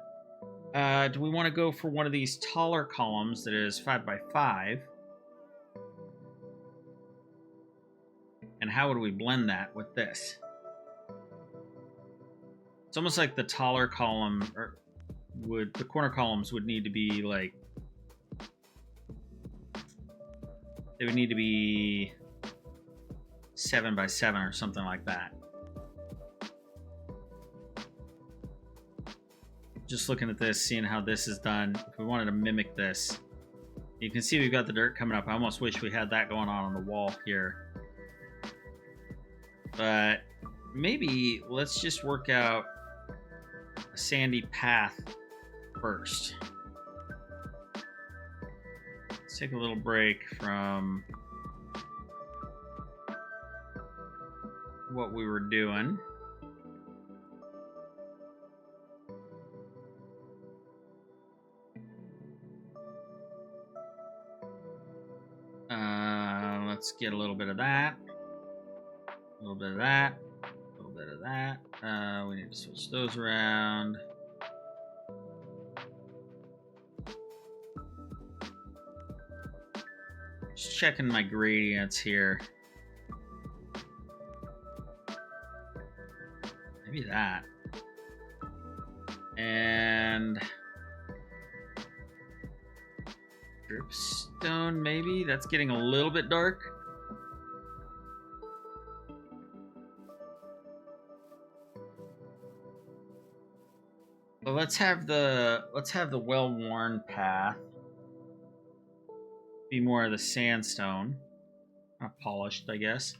Do we want to go for one of these taller columns that is 5 by 5? And how would we blend that with this? It's almost like the taller column, or the corner columns would need to be like, they would need to be 7 by 7 or something like that. Just looking at this, seeing how this is done, if we wanted to mimic this, you can see we've got the dirt coming up. I almost wish we had that going on the wall here. But maybe let's just work out a sandy path first. Let's take a little break from what we were doing. Let's get a little bit of that, a little bit of that, a little bit of that. We need to switch those around. Just checking my gradients here. Maybe that. And dripstone, maybe. That's getting a little bit dark. But let's have the well-worn path be more of the sandstone, not polished, I guess.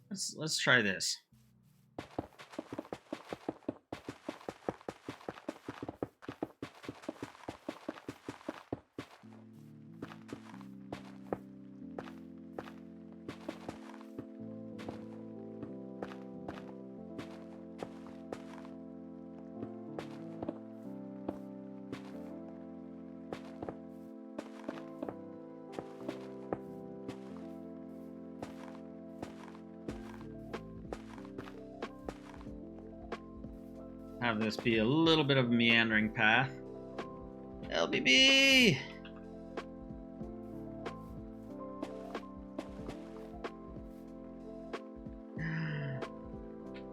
Let's try this. Have this be a little bit of a meandering path. LBB!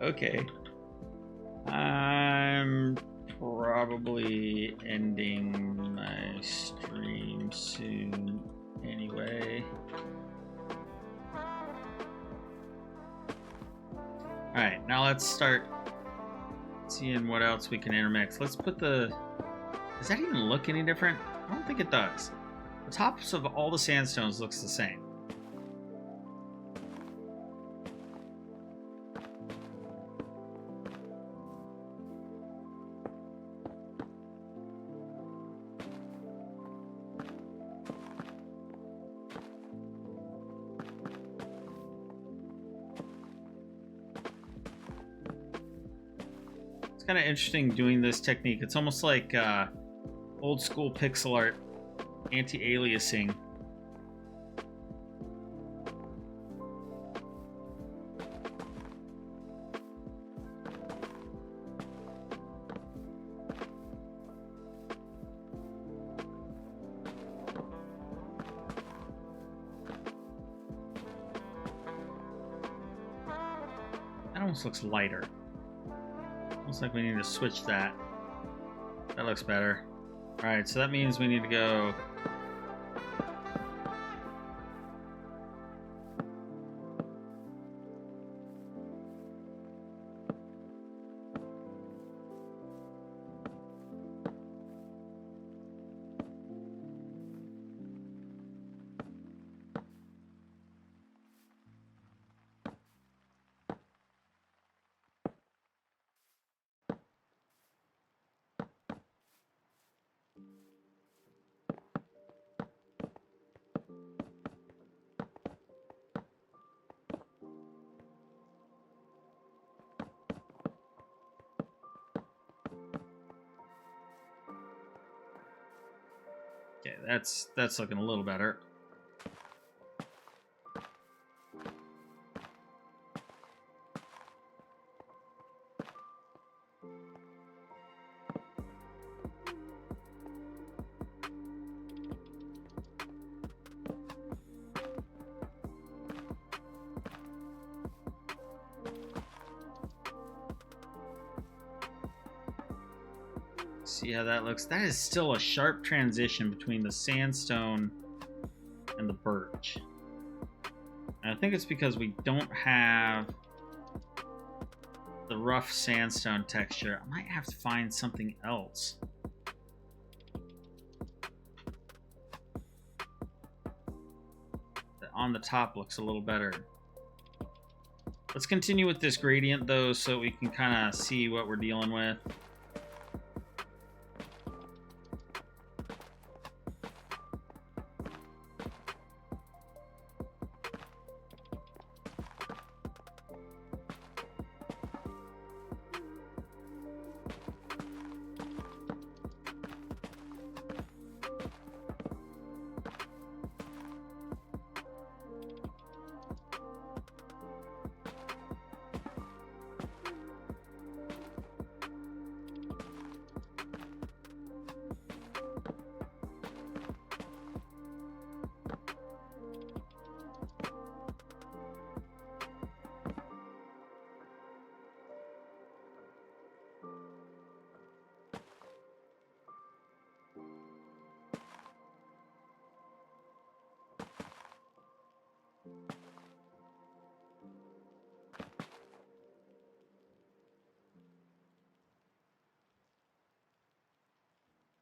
Okay. I'm probably ending my stream soon anyway. Alright, now let's start seeing what else we can intermix. Let's put the... Does that even look any different? I don't think it does. The tops of all the sandstones looks the same. It's kind of interesting doing this technique. It's almost like old school pixel art, anti-aliasing. That almost looks lighter. Looks like we need to switch that. That looks better. Alright, so that means we need to go... Okay, that's looking a little better. See how that looks? That is still a sharp transition between the sandstone and the birch. And I think it's because we don't have the rough sandstone texture. I might have to find something else. That on the top looks a little better. Let's continue with this gradient though, so we can kind of see what we're dealing with.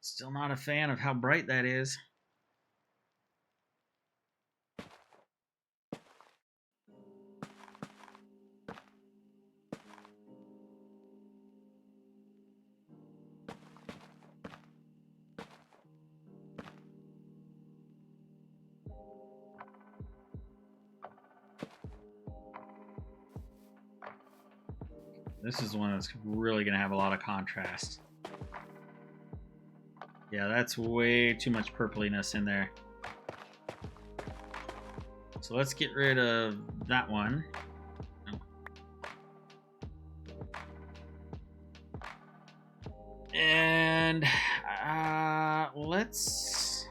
Still not a fan of how bright that is. This is one that's really going to have a lot of contrast. Yeah, that's way too much purpliness in there. So let's get rid of that one. And let's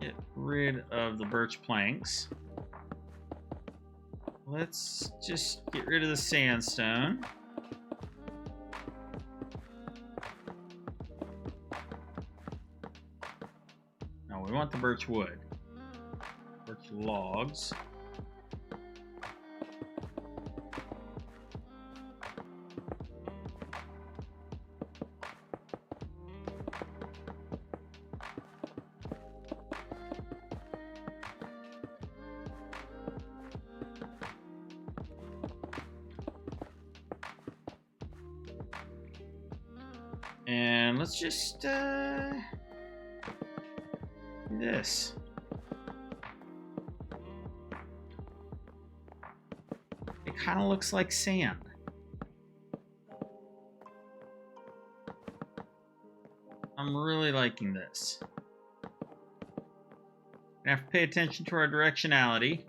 get rid of the birch planks. Let's just get rid of the sandstone. No, we want the birch wood. Birch logs. And let's just do this. It kind of looks like sand. I'm really liking this. We have to pay attention to our directionality.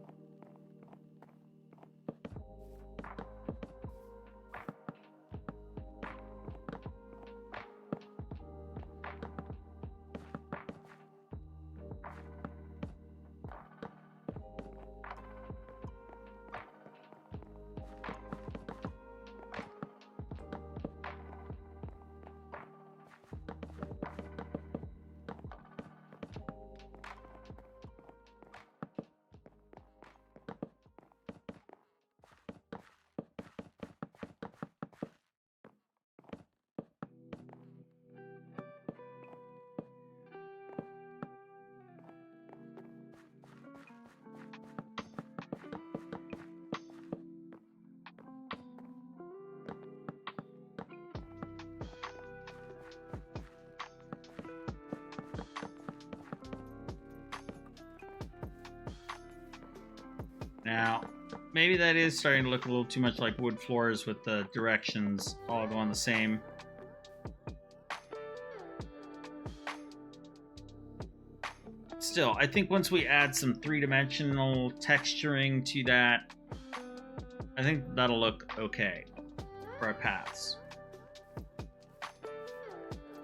Now, maybe that is starting to look a little too much like wood floors with the directions all going the same. still, I think once we add some three-dimensional texturing to that, I think that'll look okay for our paths.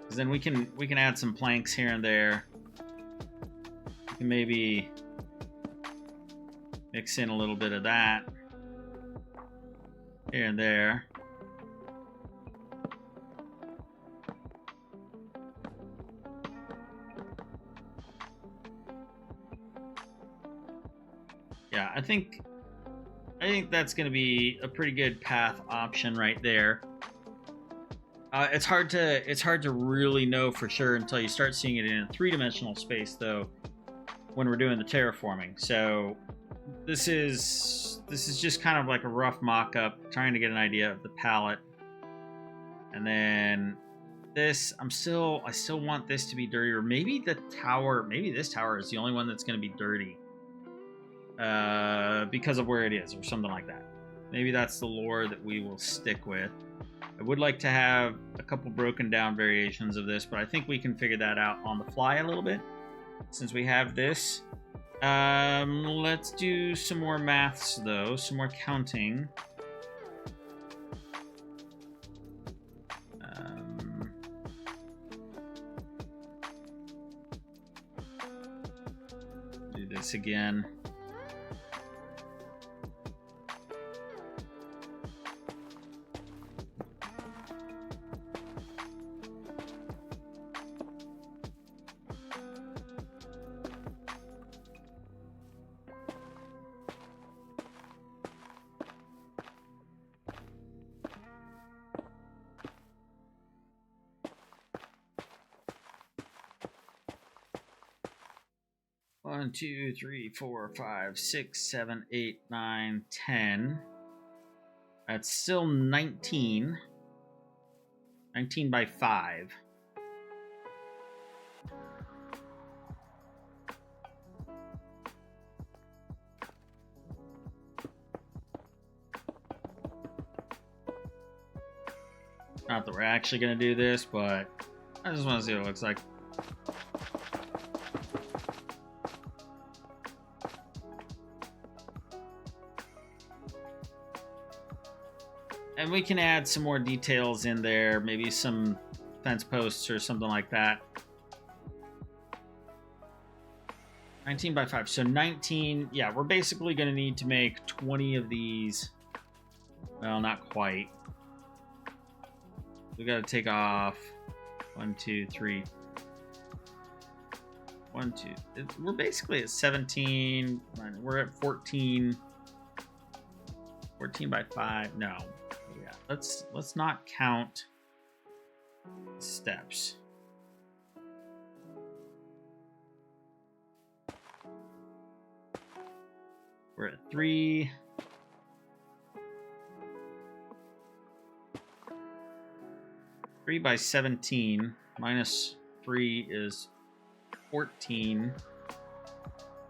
Because then we can add some planks here and there. We can maybe mix in a little bit of that here and there. Yeah, I think that's going to be a pretty good path option right there. It's hard to really know for sure until you start seeing it in a three-dimensional space, though, when we're doing the terraforming. So this is just kind of like a rough mock-up, trying to get an idea of the palette. And then this, I still want this to be dirty, or maybe this tower is the only one that's going to be dirty. Because of where it is, or something like that. Maybe that's the lore that we will stick with. I would like to have a couple broken down variations of this, but I think we can figure that out on the fly a little bit, since we have this. Let's do some more maths, though, some more counting. Do this again. 1, 2, 3, 4, 5, 6, 7, 8, 9, 10. That's still 19. 19 by 5. Not that we're actually going to do this, but I just want to see what it looks like. And we can add some more details in there, maybe some fence posts or something like that. 19 by 5. So 19, yeah, we're basically going to need to make 20 of these. Well, not quite. We got to take off 1, 2, 3. 1, 2. We're basically at 17. We're at 14. 14 by 5. No. Yeah, let's not count steps. We're at 3. 3 by 17 minus 3 is 14.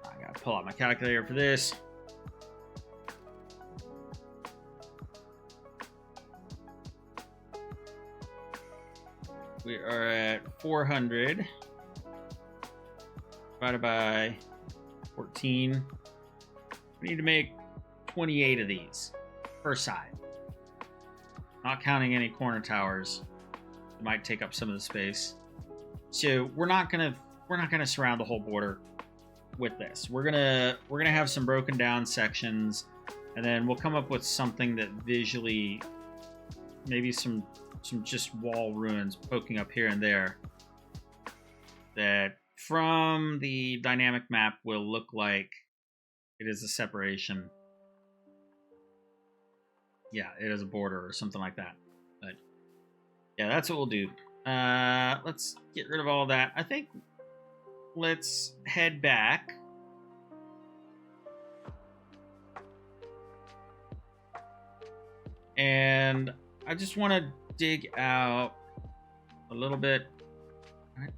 I gotta pull out my calculator for this. We are at 400 divided by 14. We need to make 28 of these per side. Not counting any corner towers. It might take up some of the space. So we're not gonna surround the whole border with this. We're gonna have some broken down sections, and then we'll come up with something that visually, maybe some just wall ruins poking up here and there, that from the dynamic map will look like it is a separation. Yeah, it is a border or something like that. But yeah, that's what we'll do. Let's get rid of all that. I think let's head back. And I just want to dig out a little bit. All right.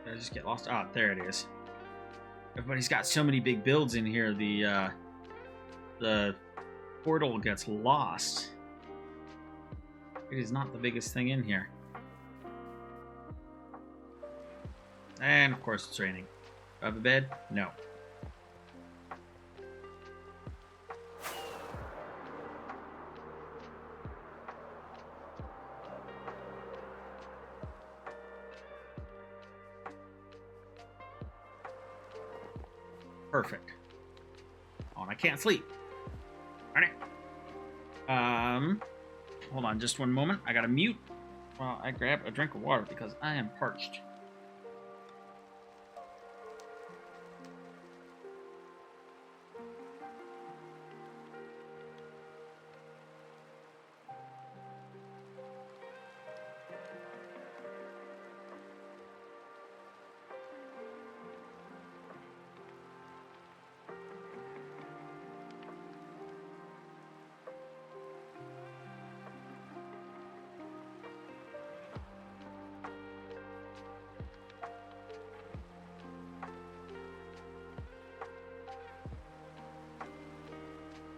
Did I just get lost? Ah, there it is. Everybody's got so many big builds in here. The portal gets lost. It is not the biggest thing in here. And of course it's raining. Do I have a bed? No. Perfect. Oh, and I can't sleep. Darn it. Hold on just one moment. I gotta mute while I grab a drink of water because I am parched.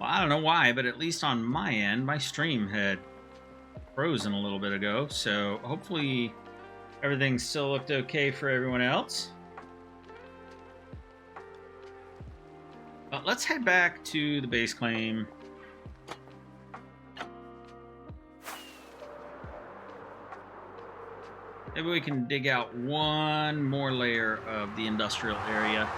Well, I don't know why, but at least on my end, my stream had frozen a little bit ago, so hopefully everything still looked okay for everyone else. But let's head back to the base claim. Maybe we can dig out one more layer of the industrial area.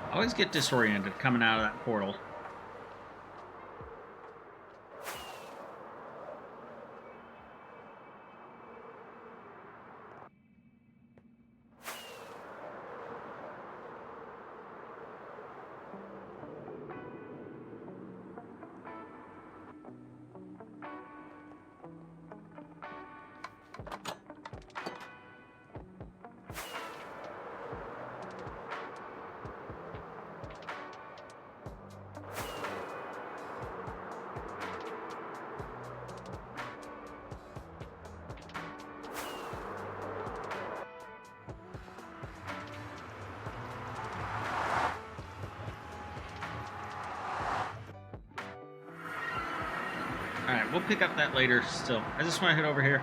I always get disoriented coming out of that portal. Alright, we'll pick up that later still. I just want to head over here.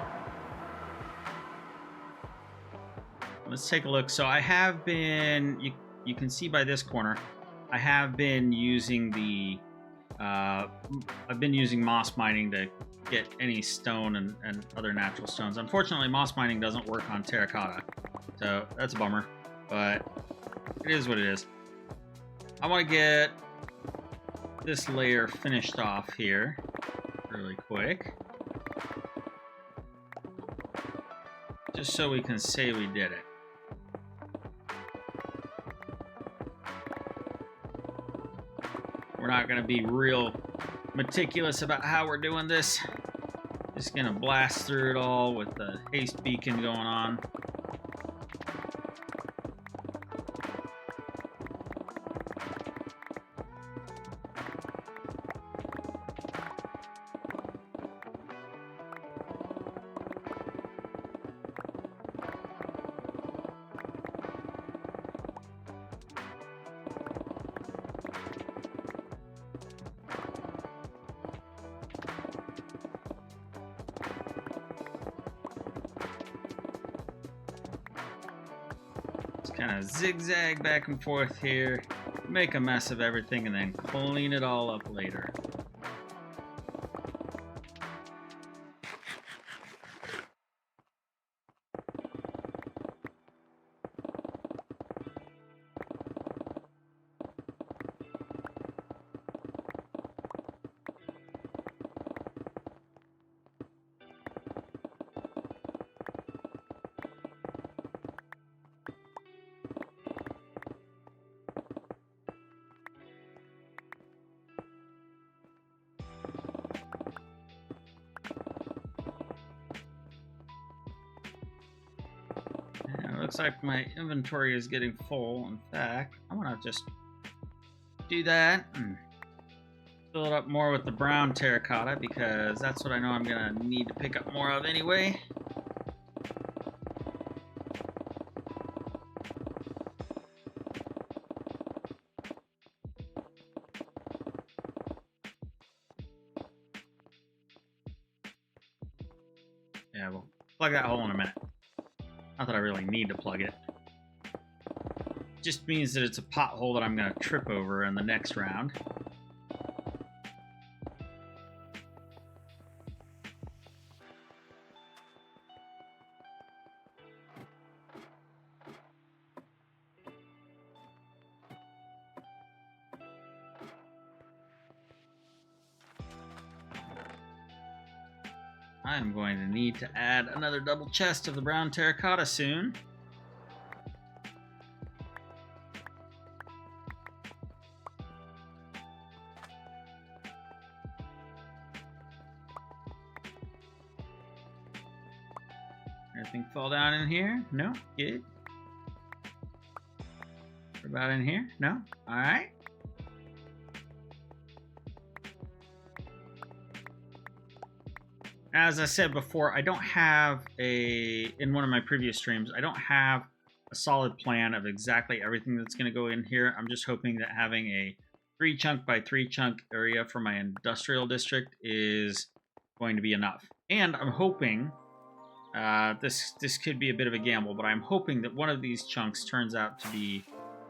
Let's take a look. So I have been, you can see by this corner, I have been using the, I've been using moss mining to get any stone and other natural stones. Unfortunately, moss mining doesn't work on terracotta. So that's a bummer, but it is what it is. I want to get this layer finished off here really quick, just so we can say we did it. We're not going to be real meticulous about how we're doing this. Just going to blast through it all with the haste beacon going on. Kind of zigzag back and forth here, make a mess of everything, and then clean it all up later. Looks like my inventory is getting full. In fact, I want to just do that and fill it up more with the brown terracotta because that's what I know I'm going to need to pick up more of anyway. Yeah, we'll plug that hole in a minute. Not that I really need to plug it. Just means that it's a pothole that I'm going to trip over in the next round. I'm going to need to add another double chest of the brown terracotta soon. Anything fall down in here? No? Good. What about in here? No? Alright. As I said before, I don't have in one of my previous streams, I don't have a solid plan of exactly everything that's going to go in here. I'm just hoping that having a 3 chunk by 3 chunk area for my industrial district is going to be enough. And I'm hoping, this could be a bit of a gamble, but I'm hoping that one of these chunks turns out to be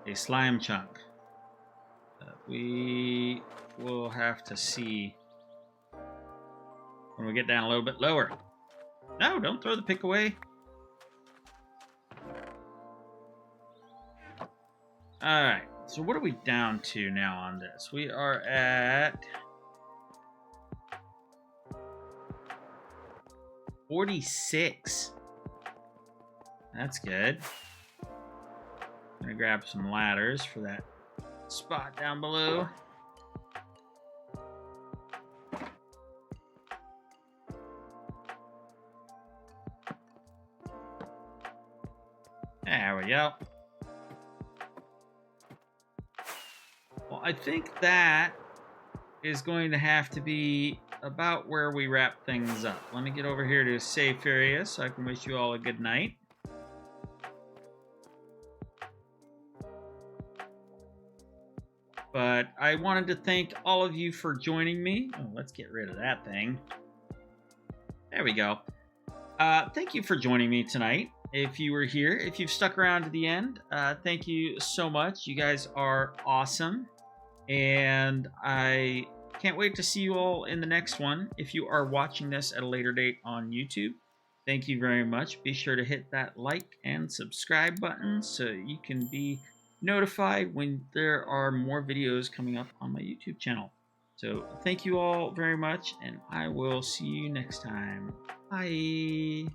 a slime chunk. We will have to see when we get down a little bit lower. No, don't throw the pick away. Alright, so what are we down to now on this? We are at 46. That's good. I'm gonna grab some ladders for that spot down below. There we go. Well, I think that is going to have to be about where we wrap things up. Let me get over here to a safe area so I can wish you all a good night. But I wanted to thank all of you for joining me. Oh, let's get rid of that thing. There we go. Thank you for joining me tonight. If you were here, if you've stuck around to the end, thank you so much. You guys are awesome. And I can't wait to see you all in the next one. If you are watching this at a later date on YouTube, thank you very much. Be sure to hit that like and subscribe button so you can be notified when there are more videos coming up on my YouTube channel. So thank you all very much, and I will see you next time. Bye.